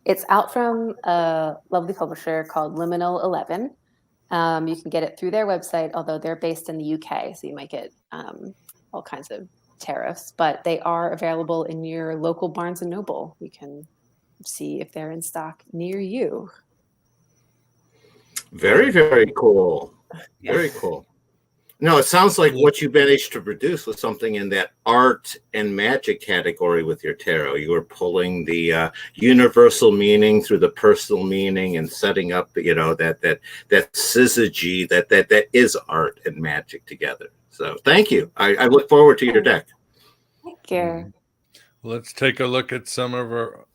it's out from a lovely publisher called Liminal 11. You can get it through their website, although they're based in the UK, so you might get all kinds of tariffs. But they are available in your local Barnes and Noble. You can see if they're in stock near you. Very, very cool. Very cool. No, it sounds like what you managed to produce was something in that art and magic category with your tarot. You were pulling the universal meaning through the personal meaning and setting up, that syzygy that is art and magic together. So thank you. I look forward to your deck. Thank you. Let's take a look at some of our.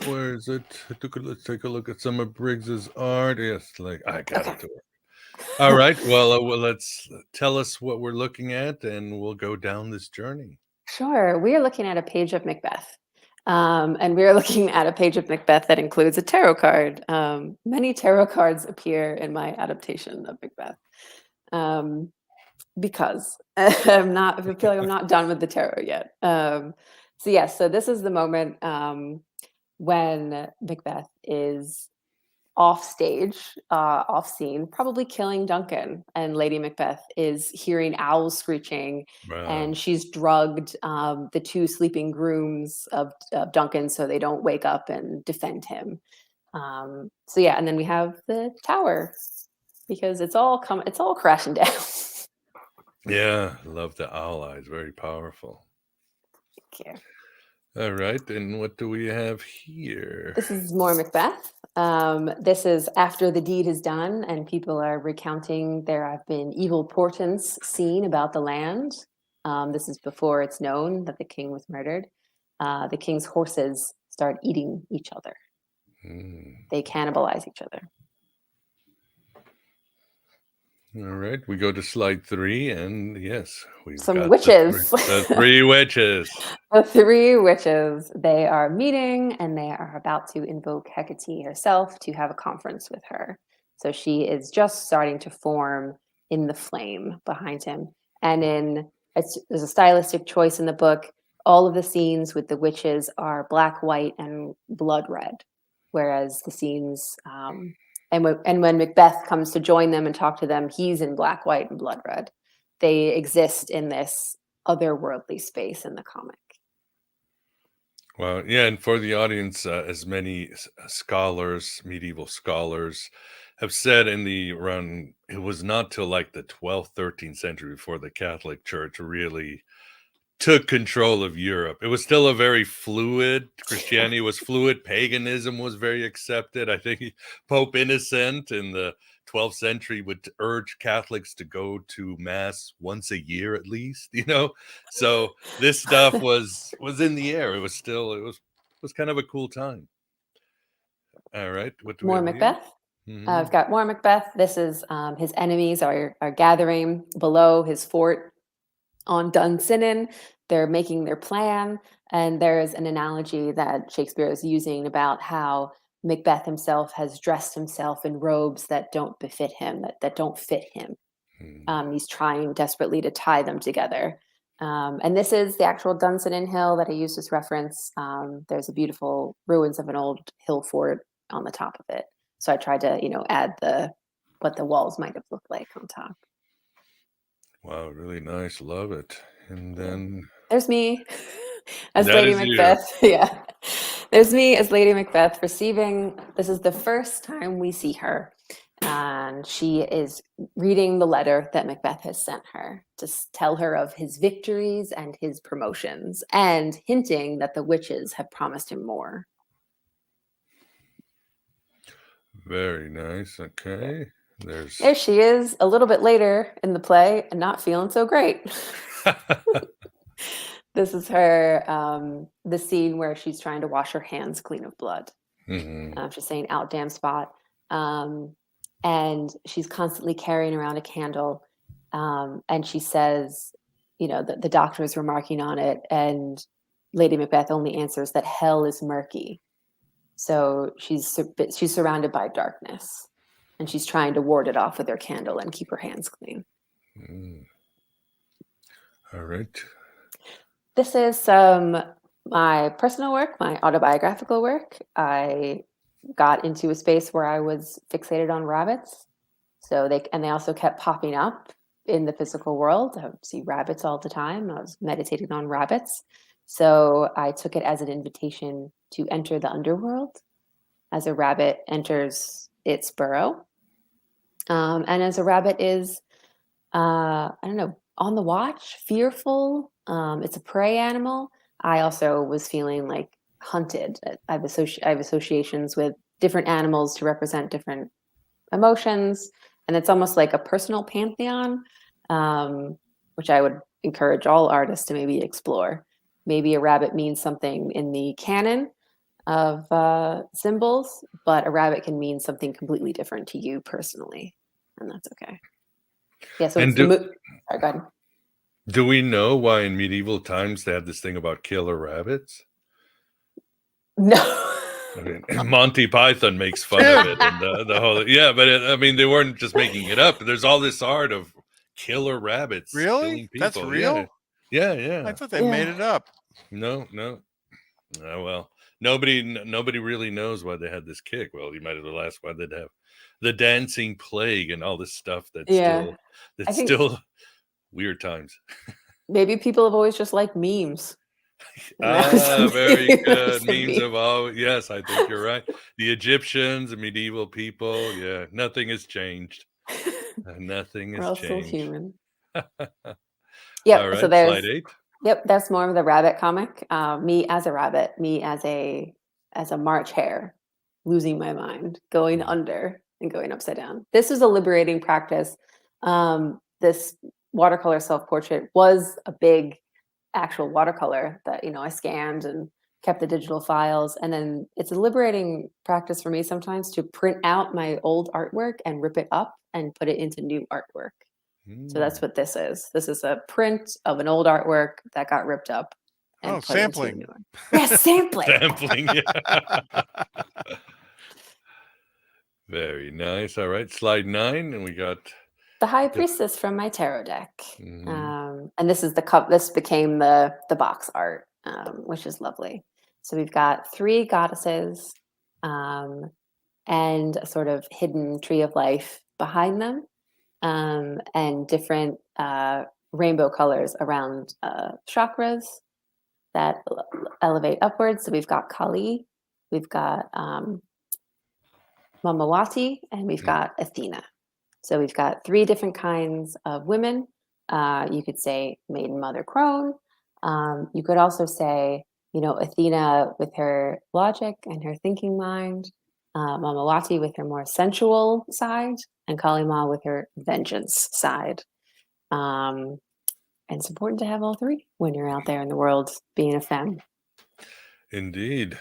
Where is it? Let's take a look at some of Briggs's art. Yes, I got it to work. All right. Well, let's tell us what we're looking at, and we'll go down this journey. Sure. We are looking at a page of Macbeth. And we are looking at a page of Macbeth that includes a tarot card. Many tarot cards appear in my adaptation of Macbeth. Because I feel like I'm not done with the tarot yet. So this is the moment when Macbeth is off stage, off scene, probably killing Duncan, and Lady Macbeth is hearing owls screeching, and she's drugged the two sleeping grooms of Duncan so they don't wake up and defend him. And then we have the tower because it's all crashing down. Yeah, love the owl eyes. Very powerful. Thank you. All right, and what do we have here? This is more Macbeth. This is after the deed is done and people are recounting there have been evil portents seen about the land. This is before it's known that the king was murdered. The king's horses start eating each other. They cannibalize each other. All right, we go to slide 3, and yes, we've some got witches. The three witches. The three witches. They are meeting, and they are about to invoke Hecate herself to have a conference with her. So she is just starting to form in the flame behind him. And there's a stylistic choice in the book. All of the scenes with the witches are black, white, and blood red, whereas the scenes. And when Macbeth comes to join them and talk to them, he's in black, white, and blood red. They exist in this otherworldly space in the comic. Well, yeah, and for the audience, as many scholars, medieval scholars, have said in the run, it was not till like the 12th, 13th century before the Catholic Church really took control of Europe. It was still a very fluid, Christianity was fluid, paganism was very accepted. I think Pope Innocent in the 12th century would urge Catholics to go to mass once a year at least, so this stuff was in the air. It was kind of a cool time. All right, what do more we have Macbeth? I've got more Macbeth. This is his enemies are gathering below his fort on Dunsinane. They're making their plan, and there's an analogy that Shakespeare is using about how Macbeth himself has dressed himself in robes that don't befit him, that don't fit him. He's trying desperately to tie them together. And this is the actual Dunsinane Hill that I used as reference. There's a beautiful ruins of an old hill fort on the top of it. So I tried to, add what the walls might have looked like on top. Wow, really nice. Love it. And then there's me as Lady Macbeth. Yeah. There's me as Lady Macbeth receiving. This is the first time we see her. And she is reading the letter that Macbeth has sent her to tell her of his victories and his promotions, and hinting that the witches have promised him more. Very nice. Okay. There she is a little bit later in the play and not feeling so great. This is her, the scene where she's trying to wash her hands clean of blood. She's saying, out damn spot. And she's constantly carrying around a candle. And she says, the doctor is remarking on it. And Lady Macbeth only answers that hell is murky. So she's surrounded by darkness. And she's trying to ward it off with her candle and keep her hands clean. All right. This is my personal work, my autobiographical work. I got into a space where I was fixated on rabbits. So they also kept popping up in the physical world. I would see rabbits all the time. I was meditating on rabbits. So I took it as an invitation to enter the underworld as a rabbit enters its burrow. And as a rabbit is, I don't know, on the watch, fearful. It's a prey animal. I also was feeling like hunted. I have associations with different animals to represent different emotions. And it's almost like a personal pantheon, which I would encourage all artists to maybe explore. Maybe a rabbit means something in the canon of symbols, but a rabbit can mean something completely different to you personally, and that's okay. Yeah, so And it's sorry, go ahead. do we know why in medieval times they had this thing about killer rabbits? No. I mean, Monty Python makes fun of it, and the whole but I mean, they weren't just making it up. There's all this art of killer rabbits killing Really? people. That's real? Yeah. I thought they made it up. No. Oh, well, nobody really knows why they had this kick. Well, you might as well ask why they'd have the dancing plague and all this stuff that's still weird times. Maybe people have always just liked memes. Very good. Memes of all. Yes, I think you're right. The Egyptians, the medieval people. Yeah, nothing has changed. Nothing has changed. We're all still human. Yep. All right, so there's slide 8. Yep, that's more of the rabbit comic. Me as a rabbit, me as a March hare, losing my mind, going under and going upside down. This is a liberating practice. This watercolor self-portrait was a big actual watercolor that I scanned and kept the digital files. And then it's a liberating practice for me sometimes to print out my old artwork and rip it up and put it into new artwork. So that's what this is. This is a print of an old artwork that got ripped up. And put sampling. Into a new one. Yeah, sampling. Sampling. Yeah. Very nice. All right, slide 9, and we got the High Priestess from my tarot deck. And this is the cup. This became the box art, which is lovely. So we've got 3 goddesses and a sort of hidden tree of life behind them. And different rainbow colors around chakras that elevate upwards. So we've got Kali, we've got Mamawati, and we've got Athena. So we've got 3 different kinds of women. You could say Maiden Mother Crone. You could also say, Athena with her logic and her thinking mind. Mamawati with her more sensual side, and Kali Ma with her vengeance side. And it's important to have all 3 when you're out there in the world being a femme. Indeed.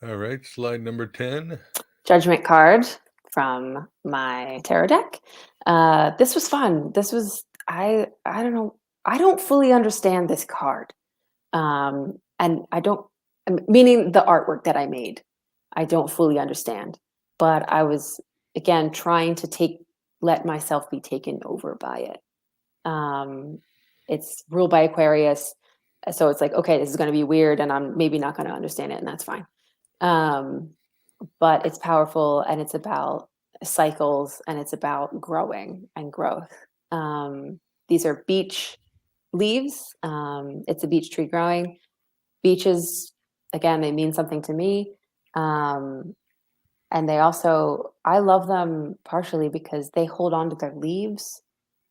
All right, slide number 10. Judgment card from my tarot deck. This was fun. This was, I don't know, I don't fully understand this card. And meaning the artwork that I made. I don't fully understand, but I was, again, trying to let myself be taken over by it. It's ruled by Aquarius. So it's like, okay, this is going to be weird and I'm maybe not going to understand it, and that's fine. But it's powerful, and it's about cycles, and it's about growing and growth. These are beech leaves. It's a beech tree growing. Beeches, again, they mean something to me. And they also, I love them partially because they hold on to their leaves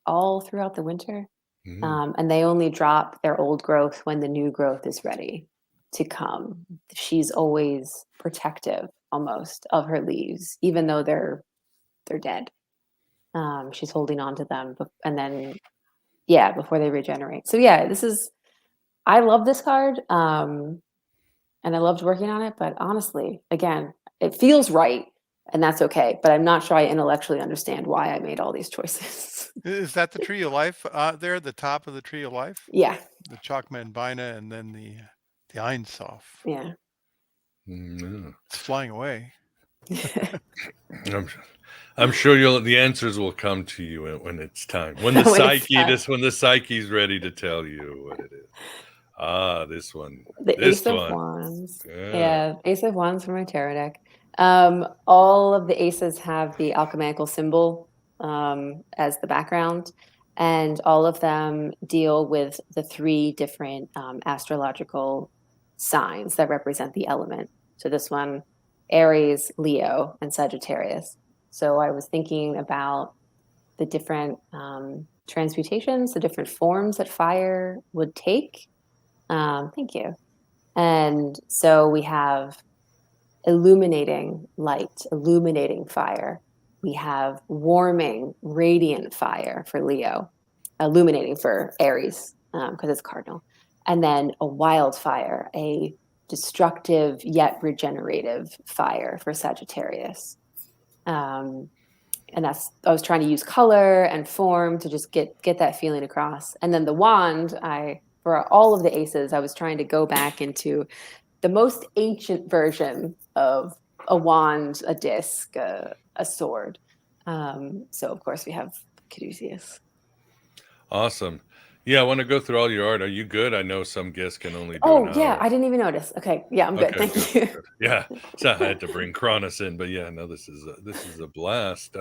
all throughout the winter. And they only drop their old growth when the new growth is ready to come. She's always protective almost of her leaves, even though they're dead. She's holding on to them, and then, before they regenerate. So I love this card. And I loved working on it, but honestly, again, it feels right, and that's okay. But I'm not sure I intellectually understand why I made all these choices. Is that the tree of life there, the top of the tree of life? Yeah. The Chakma and Bina, and then the Ein Sof. Yeah. It's flying away. I'm sure the answers will come to you when it's time. When the psyche's ready to tell you what it is. This one. The Ace of Wands. Yeah, Ace of Wands for my tarot deck. All of the aces have the alchemical symbol as the background. And all of them deal with the 3 different astrological signs that represent the element. So this one, Aries, Leo, and Sagittarius. So I was thinking about the different transmutations, the different forms that fire would take. Thank you. And so we have illuminating light, illuminating fire. We have warming, radiant fire for Leo, illuminating for Aries, because it's cardinal. And then a wildfire, a destructive yet regenerative fire for Sagittarius. And I was trying to use color and form to just get that feeling across. And then the wand, for all of the aces, I was trying to go back into the most ancient version of a wand, a disc, a sword. So of course we have Caduceus. Awesome. Yeah, I want to go through all your art. Are you good? I know some guests can only do Oh an yeah, hour. I didn't even notice. Okay, yeah, I'm good. Okay, Thank you. good. Yeah, so I had to bring Kronos in, but yeah, no, this is a blast.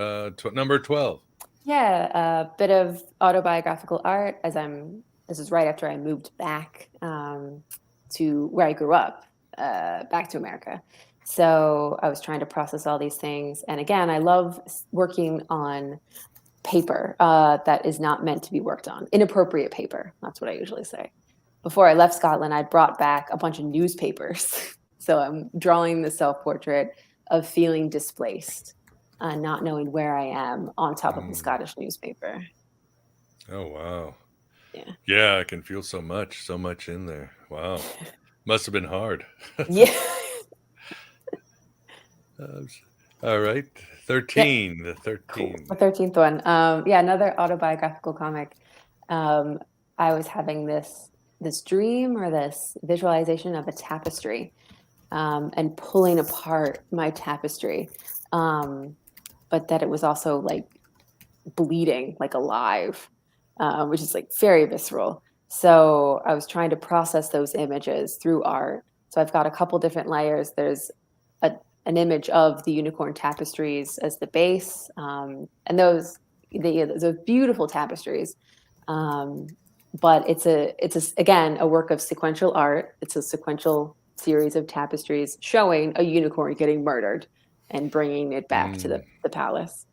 Number 12. Yeah, a bit of autobiographical art this is right after I moved back to where I grew up, back to America. So I was trying to process all these things. And again, I love working on paper that is not meant to be worked on, inappropriate paper. That's what I usually say. Before I left Scotland, I brought back a bunch of newspapers. So I'm drawing the self-portrait of feeling displaced, not knowing where I am on top of the Scottish newspaper. Oh, wow. Yeah. Yeah, I can feel so much in there. Wow. Must have been hard. Yeah. All right. 13. Yep. The 13. Cool. The 13th one. Yeah, another autobiographical comic. I was having this dream or this visualization of a tapestry, and pulling apart my tapestry, but that it was also like bleeding, like alive, which is like very visceral. So I was trying to process those images through art. So I've got a couple different layers. There's an image of the unicorn tapestries as the base, and those beautiful tapestries. But it's again a work of sequential art. It's a sequential series of tapestries showing a unicorn getting murdered and bringing it back to the palace.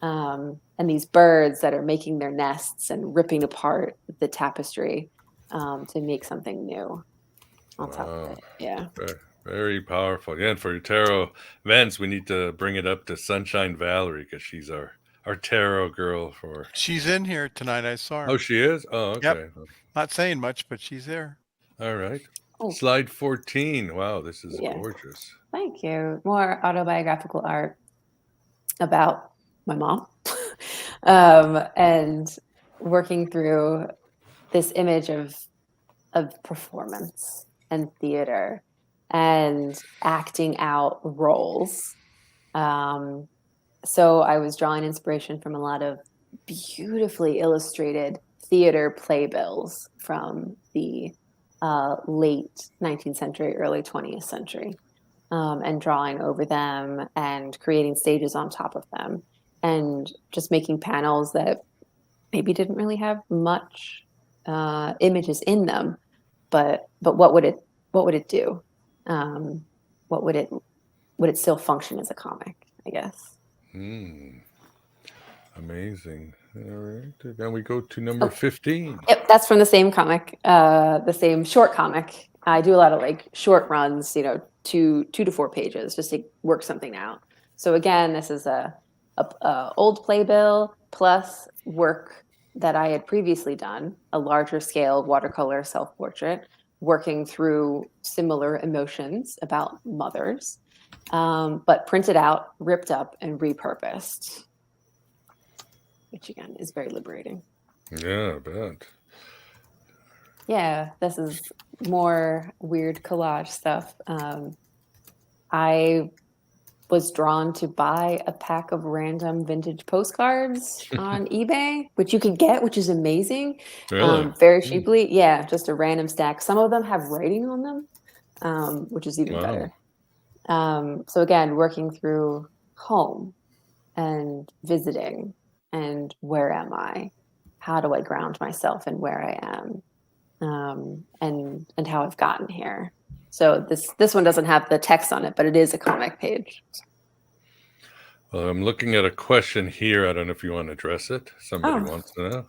And these birds that are making their nests and ripping apart the tapestry to make something new on top of it. Yeah. Very powerful. Yeah, and for your tarot events, we need to bring it up to Sunshine Valerie because she's our tarot girl for. She's in here tonight. I saw her. Oh, she is? Oh, okay. Yep. Not saying much, but she's there. All right. Oh. Slide 14. Wow, this is gorgeous. Thank you. More autobiographical art about my mom. And working through this image of performance and theater and acting out roles. So I was drawing inspiration from a lot of beautifully illustrated theater playbills from the late 19th century, early 20th century, and drawing over them and creating stages on top of them and just making panels that maybe didn't really have much images in them, but what would it do? Would it still function as a comic, I guess? Amazing. All right. Then we go to number 15. Yep, that's from the same comic, the same short comic. I do a lot of like short runs, 2 to 4 pages, just to work something out. So again, this is a old playbill plus work that I had previously done, a larger scale watercolor self-portrait, working through similar emotions about mothers, but printed out, ripped up, and repurposed, which again is very liberating. Yeah, I bet. Yeah, this is more weird collage stuff. I was drawn to buy a pack of random vintage postcards on eBay, which you can get, which is amazing. Really? Very cheaply. Yeah, just a random stack. Some of them have writing on them, which is even better. So again, working through home and visiting and where am I? How do I ground myself in where I am, and how I've gotten here? So this one doesn't have the text on it, but it is a comic page. Well, I'm looking at a question here. I don't know if you want to address it. Somebody wants to know.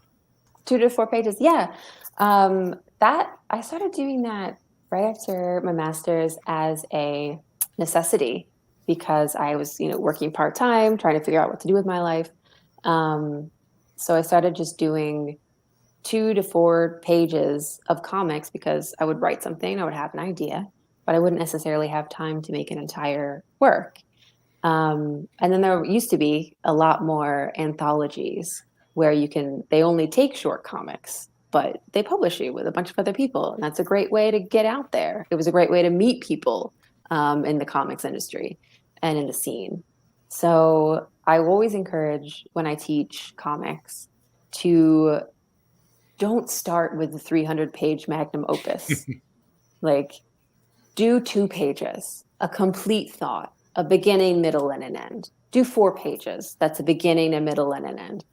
2 to 4 pages. Yeah. That I started doing that right after my master's as a necessity because I was, working part-time, trying to figure out what to do with my life. So I started just doing 2 to 4 pages of comics because I would write something, I would have an idea, but I wouldn't necessarily have time to make an entire work. And then there used to be a lot more anthologies where they only take short comics, but they publish you with a bunch of other people. And that's a great way to get out there. It was a great way to meet people in the comics industry and in the scene. So I always encourage when I teach comics to don't start with the 300-page magnum opus. Like, do 2 pages, a complete thought, a beginning, middle, and an end. Do 4 pages. That's a beginning, a middle, and an end.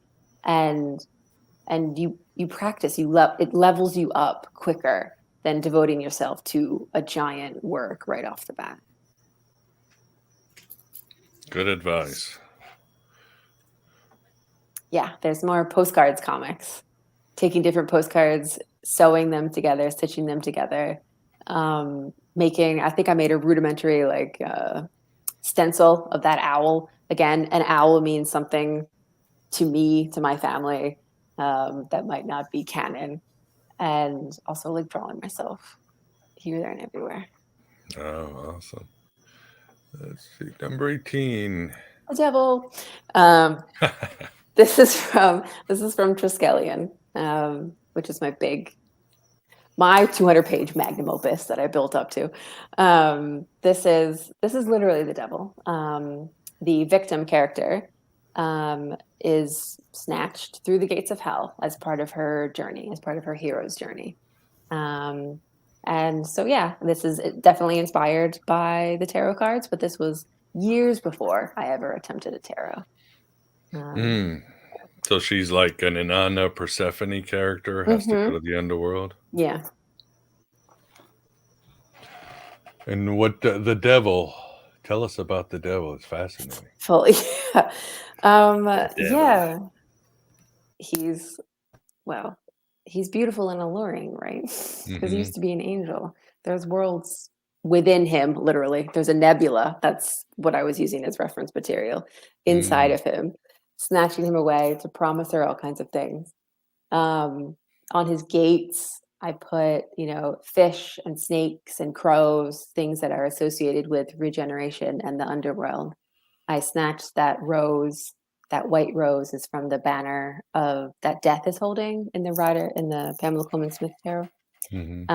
And you practice. It levels you up quicker than devoting yourself to a giant work right off the bat. Good advice. Yeah, there's more postcards comics. Taking different postcards, sewing them together, stitching them together. I think I made a rudimentary stencil of that owl. Again, an owl means something to me, to my family, that might not be canon. And also drawing myself here, there, and everywhere. Oh, awesome. Let's see, number 18. The devil. This is from Triskelion, which is my 200-page magnum opus that I built up to. This is literally the devil. The victim character is snatched through the gates of hell as part of her journey, as part of her hero's journey. And so, yeah, this is definitely inspired by the tarot cards, but this was years before I ever attempted a tarot. So she's like an Inanna Persephone character, has to go to the underworld. Yeah. And what the devil? Tell us about the devil. It's fascinating. Fully. Yeah. He's beautiful and alluring, right? Because he used to be an angel. There's worlds within him, literally. There's a nebula. That's what I was using as reference material inside of him, snatching him away to promise her all kinds of things. On his gates, I put, fish and snakes and crows, things that are associated with regeneration and the underworld. I snatched that rose. That white rose is from the banner of that Death is holding in the Pamela Clement Smith tarot. And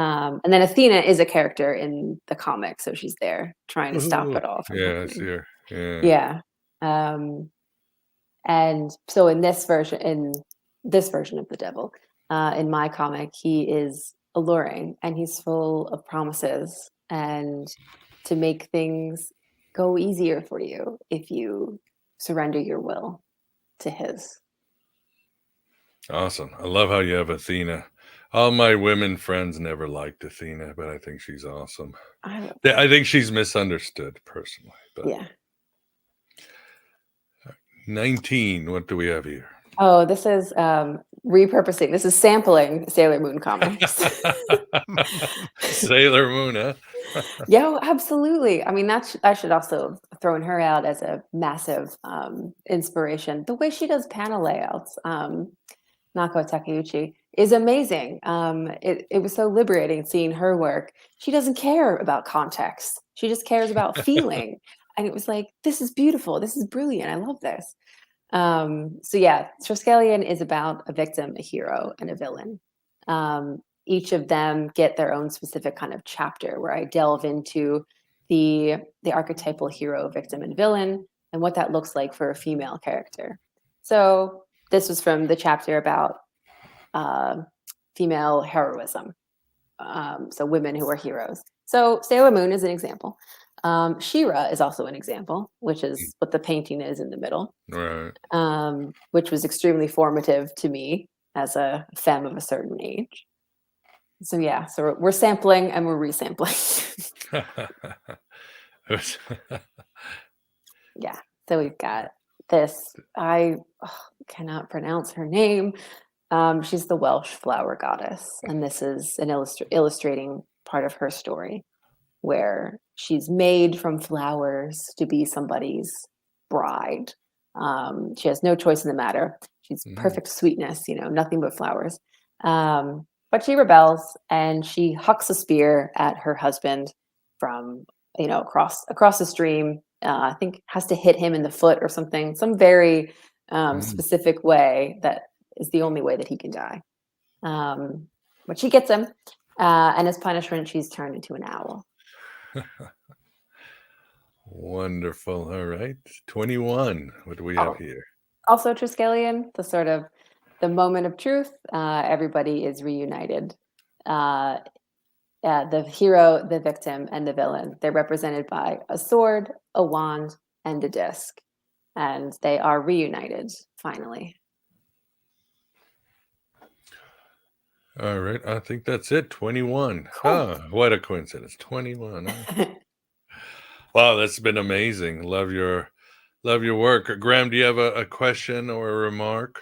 then Athena is a character in the comic, so she's there trying to stop it all. I see her. Yeah. And so in this version of the devil, in my comic, he is alluring and he's full of promises and to make things go easier for you if you surrender your will to his. Awesome. I love how you have Athena. All my women friends never liked Athena, but I think she's awesome. I think she's misunderstood personally. But. Yeah. 19. What do we have here? Oh, this is repurposing. This is sampling Sailor Moon comics. Sailor Moon, huh? Yeah, absolutely. I mean, I should also throw her out as a massive inspiration. The way she does panel layouts, Nako Takeuchi, is amazing. It was so liberating seeing her work. She doesn't care about context. She just cares about feeling. And it was like, this is beautiful. This is brilliant. I love this. So yeah, Triskelion is about a victim, a hero, and a villain. Each of them get their own specific kind of chapter where I delve into the archetypal hero, victim, and villain, and what that looks like for a female character. So this was from the chapter about female heroism. So women who are heroes. So Sailor Moon is an example. Shira is also an example, which is what the painting is in the middle, Right. which was extremely formative to me as a femme of a certain age. So yeah, so we're sampling and we're resampling. Yeah, so we've got this. I cannot pronounce her name. She's the Welsh flower goddess, and this is an illustrating part of her story, where she's made from flowers to be somebody's bride. She has no choice in the matter. She's perfect sweetness, nothing but flowers. But she rebels and she hucks a spear at her husband from, across the stream. I think has to hit him in the foot or something, some very specific way that is the only way that he can die. But she gets him, and as punishment, she's turned into an owl. Wonderful. All right. 21. What do we have here? Also Triskelion, the moment of truth. Everybody is reunited. The hero, the victim, and the villain. They're represented by a sword, a wand, and a disc. And they are reunited, finally. All right. I think that's it. 21. Cool. Oh, what a coincidence. 21. Wow, that's been amazing. Love your work. Graham, do you have a question or a remark?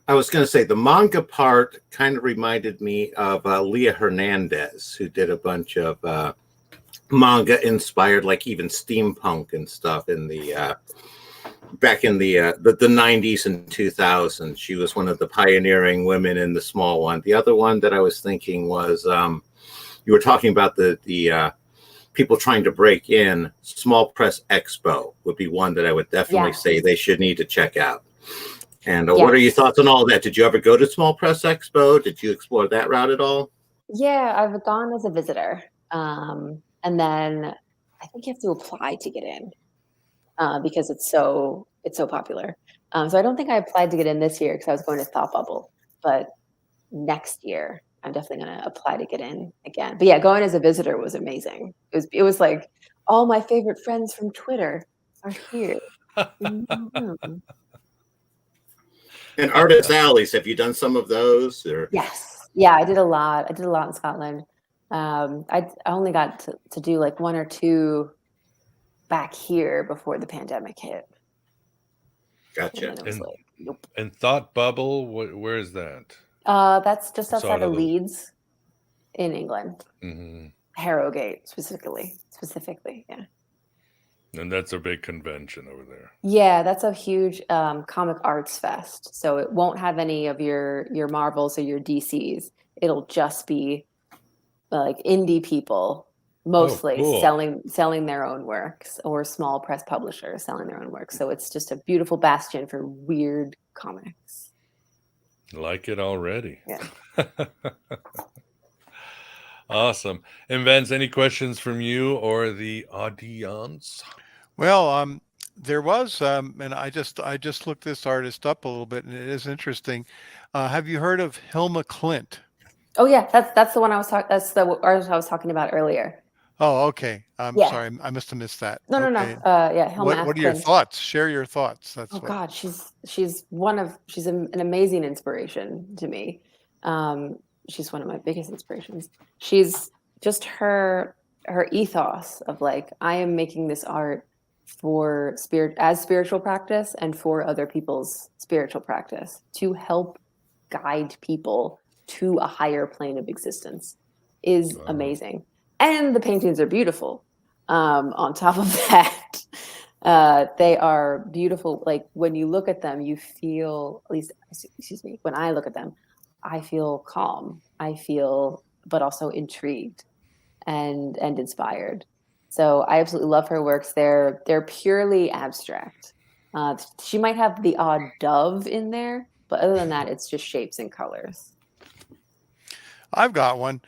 I was going to say the manga part kind of reminded me of Leah Hernandez, who did a bunch of manga inspired, like even steampunk and stuff in the back in the 90s and 2000s. She was one of the pioneering women in the small one. The other one that I was thinking was you were talking about the people trying to break in. Small Press Expo would be one that I would definitely say they should need to check out. And what are your thoughts on all that? Did you ever go to Small Press Expo? Did you explore that route at all? Yeah, I've gone as a visitor. And then I think you have to apply to get in because it's so popular. So I don't think I applied to get in this year because I was going to Thought Bubble. But next year, I'm definitely going to apply to get in again. But yeah, going as a visitor was amazing. It was like all my favorite friends from Twitter are here. And Artist Alleys, have you done some of those? Or? Yes. Yeah, I did a lot. I did a lot in Scotland. I only got to do like one or two back here before the pandemic hit. Gotcha. And like, nope. And Thought Bubble, where is that? That's just outside of Leeds in England. Harrogate specifically, yeah. And that's a big convention over there. Yeah, that's a huge comic arts fest. So it won't have any of your Marvels or your DCs. It'll just be like indie people, mostly selling their own works, or small press publishers selling their own works. So it's just a beautiful bastion for weird comics. Like it already. Yeah. Awesome. And Vance, any questions from you or the audience? Well, there was, and I just looked this artist up a little bit, and it is interesting. Have you heard of Hilma Klint? Oh yeah, that's the one I was talking. That's the artist I was talking about earlier. Oh, okay. I'm sorry, I must have missed that. No. Yeah, Hilma. What are your thoughts? Share your thoughts. God, she's an amazing inspiration to me. She's one of my biggest inspirations. She's just her ethos of like, I am making this art for spiritual practice and for other people's spiritual practice to help guide people to a higher plane of existence is amazing. And the paintings are beautiful. On top of that, they are beautiful. Like when you look at them, you feel, at least, excuse me, when I look at them, I feel calm. But also intrigued and inspired. So I absolutely love her works. They're purely abstract. She might have the odd dove in there, but other than that, it's just shapes and colors. I've got one.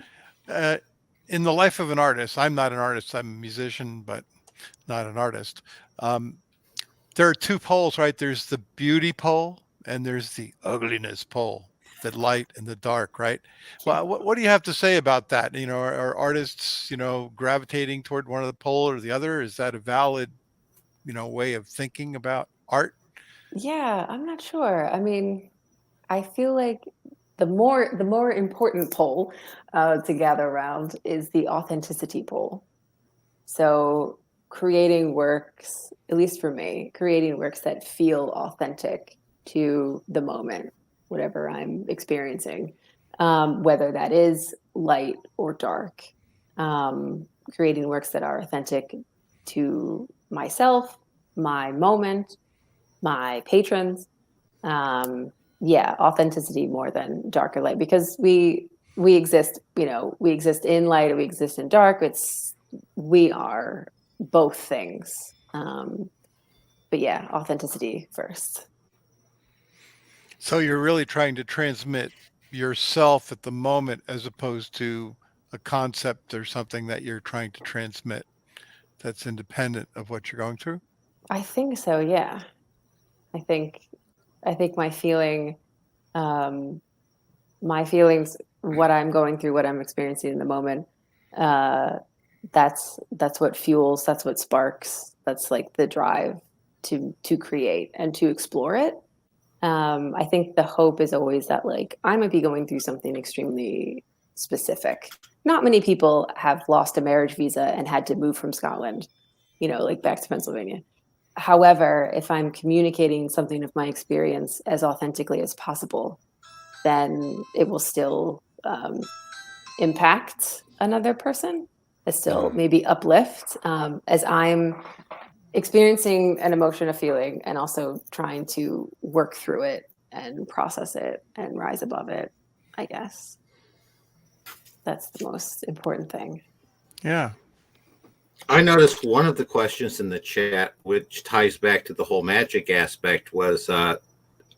In the life of an artist, I'm not an artist. I'm a musician, but not an artist. There are two poles, right? There's the beauty pole and there's the ugliness pole. the light and the dark, right? Well, what do you have to say about that? Are artists, gravitating toward one of the pole or the other? Is that a valid, way of thinking about art? Yeah, I'm not sure. I mean, I feel like the more important pole to gather around is the authenticity pole. So creating works, at least for me, creating works that feel authentic to the moment, whatever I'm experiencing, whether that is light or dark. Creating works that are authentic to myself, my moment, my patrons. Yeah, authenticity more than dark or light, because we exist, we exist in light or we exist in dark. We are both things. But yeah, authenticity first. So you're really trying to transmit yourself at the moment as opposed to a concept or something that you're trying to transmit that's independent of what you're going through? I think so, yeah. I think my um, my feelings, what I'm going through, what I'm experiencing in the moment, uh, that's what fuels, that's what sparks, that's like the drive to create and to explore it. I think the hope is always that, like, I might be going through something extremely specific. Not many people have lost a marriage visa and had to move from Scotland, like back to Pennsylvania. However, if I'm communicating something of my experience as authentically as possible, then it will still impact another person, it still maybe uplift, as I'm experiencing an emotion, a feeling, and also trying to work through it and process it and rise above it. I guess that's the most important thing. Yeah. I noticed one of the questions in the chat, which ties back to the whole Magick aspect, was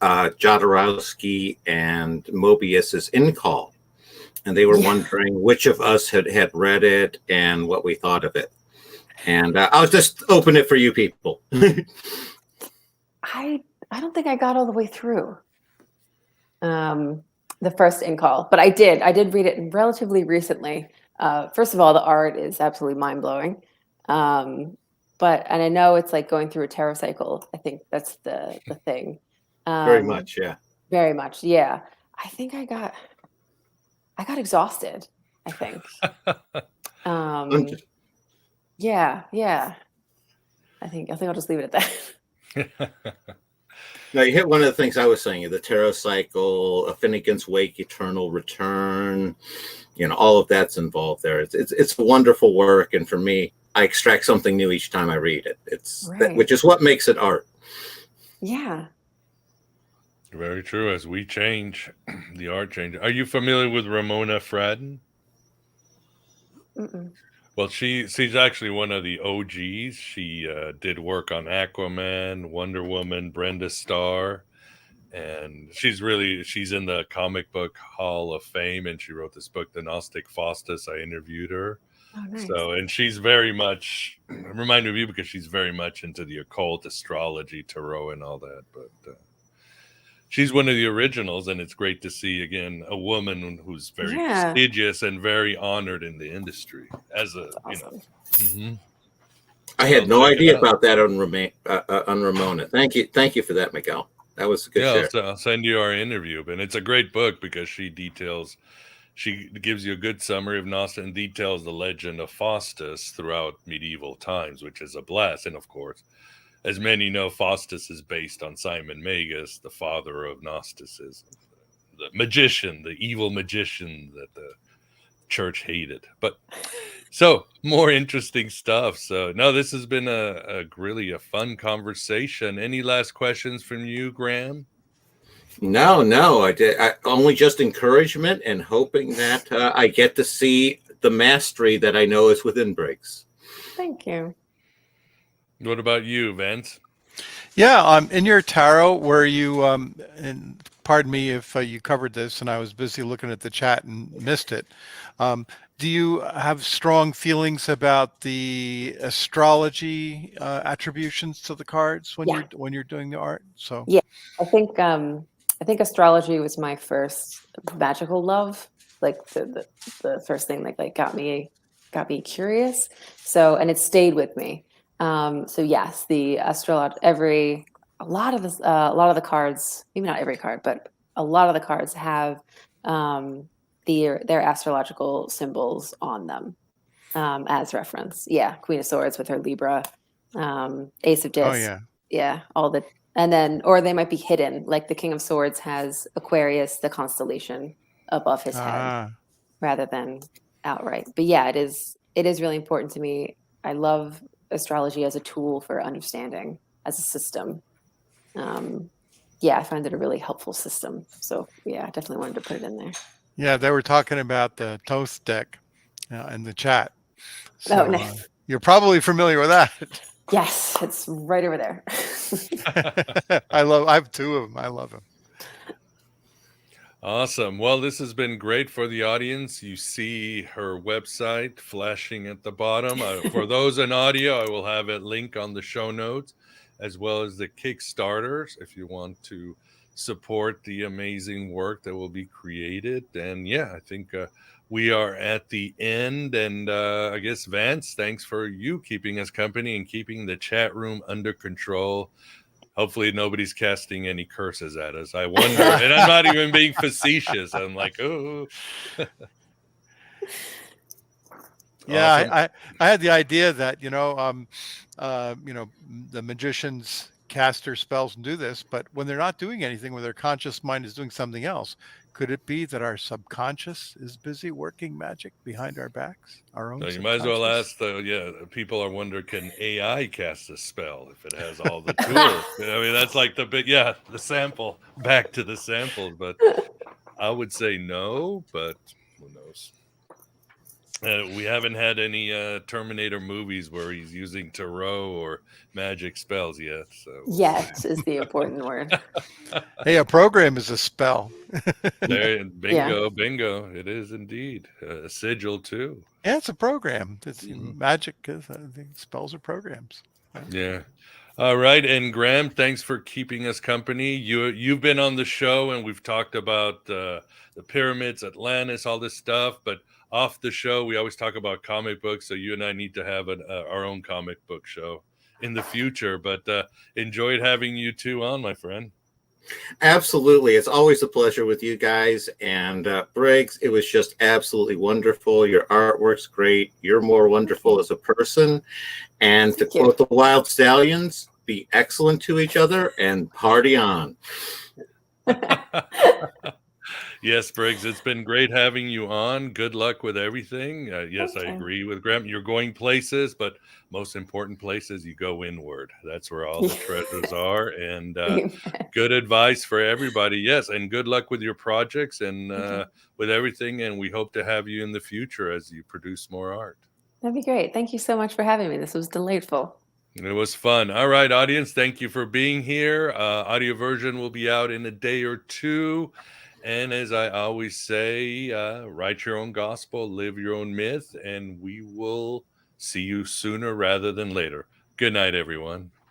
Jodorowsky and Mobius's In Call. And they were wondering which of us had read it and what we thought of it. And I'll just open it for you people. I don't think I got all the way through the first In Call, but I did read it relatively recently. First of all, the art is absolutely mind-blowing. And I know it's like going through a tarot cycle. I think that's the thing. Very much, yeah. Very much, yeah. I think I got exhausted, I think. Yeah. I think I'll just leave it at that. Now, you hit one of the things I was saying, the tarot cycle, A Finnegan's Wake, Eternal Return, all of that's involved there. It's a wonderful work. And for me, I extract something new each time I read it. Which is what makes it art. Yeah. Very true. As we change, the art changes. Are you familiar with Ramona Fradden? Mm-mm. Well, she's actually one of the OGs. She did work on Aquaman, Wonder Woman, Brenda Starr, and she's in the comic book Hall of Fame, and she wrote this book, The Gnostic Faustus. I interviewed her. Oh, nice. So, and she's very much reminded of you because she's very much into the occult, astrology, tarot, and all that. But she's one of the originals, and it's great to see again a woman who's very prestigious and very honored in the industry as a awesome. I had no idea about that on Ramona. Thank you for that, Miguel. That was a good share. I'll send you our interview, and it's a great book because she gives you a good summary of Gnostic and details the legend of Faustus throughout medieval times, which is a blast. And of course, as many know, Faustus is based on Simon Magus, the father of Gnosticism, the magician, the evil magician that the church hated. But so more interesting stuff. So no, this has been really a fun conversation. Any last questions from you, Graham? No, I did. Only just encouragement and hoping that I get to see the mastery that I know is within Briggs. Thank you. What about you, Vance? Yeah, in your tarot, where you and pardon me if you covered this, and I was busy looking at the chat and missed it. Do you have strong feelings about the astrology attributions to the cards when you're doing the art? So yeah, I think I think astrology was my first magical love, like the first thing that like got me curious. So, and it stayed with me. So yes, the astrology, a lot of the cards, maybe not every card, but a lot of the cards have their astrological symbols on them as reference. Yeah, Queen of Swords with her Libra, Ace of Oh Discs. yeah. Yeah, all the and then or they might be hidden. Like the King of Swords has Aquarius, the constellation above his head, Ah. rather than outright. But yeah, it is really important to me. I love astrology as a tool for understanding, as a system. Yeah, I find it a really helpful system. So yeah, I definitely wanted to put it in there. Yeah, they were talking about the Toth deck in the chat. Oh, So nice. you're probably familiar with that. Yes, it's right over there. I have two of them. I love them. Awesome. Well, this has been great for the audience. You see her website flashing at the bottom. For those in audio, I will have it link on the show notes, as well as the Kickstarters if you want to support the amazing work that will be created. And yeah, I think we are at the end. And I guess, Vance, thanks for you keeping us company and keeping the chat room under control. Hopefully nobody's casting any curses at us. I wonder, and I'm not even being facetious. I'm like, oh. Yeah, Awesome. I had the idea that the magicians cast their spells and do this, but when they're not doing anything, when their conscious mind is doing something else, could it be that our subconscious is busy working magic behind our backs? Our own So you might as well subconscious? ask people are wondering, can AI cast a spell if it has all the tools? I mean, that's like the sample, back to the samples, but I would say no, but who knows? We haven't had any Terminator movies where he's using tarot or magic spells yet. So we'll see. Yet is the important word. Hey, a program is a spell. There, Yeah. bingo. It is indeed a sigil too. Yeah, it's a program. It's Mhm. magic. I think spells are programs. Yeah. All right, and Graham, thanks for keeping us company. You've been on the show, and we've talked about the pyramids, Atlantis, all this stuff. But off the show, we always talk about comic books. So you and I need to have our own comic book show in the future. But enjoyed having you two on, my friend. Absolutely. It's always a pleasure with you guys. And Briggs, it was just absolutely wonderful. Your artwork's great. You're more wonderful as a person. And to quote the Wild Stallions, be excellent to each other and party on. Yes, Briggs, it's been great having you on. Good luck with everything. Yes, I Okay. agree with Graham. You're going places, but most important places, you go inward. That's where all the treasures are. And good advice for everybody. Yes, and good luck with your projects and with everything. And we hope to have you in the future as you produce more art. That'd be great. Thank you so much for having me. This was delightful. It was fun. All right, audience, thank you for being here. Audio version will be out in a day or two. And as I always say, write your own gospel, live your own myth, and we will see you sooner rather than later. Good night, everyone.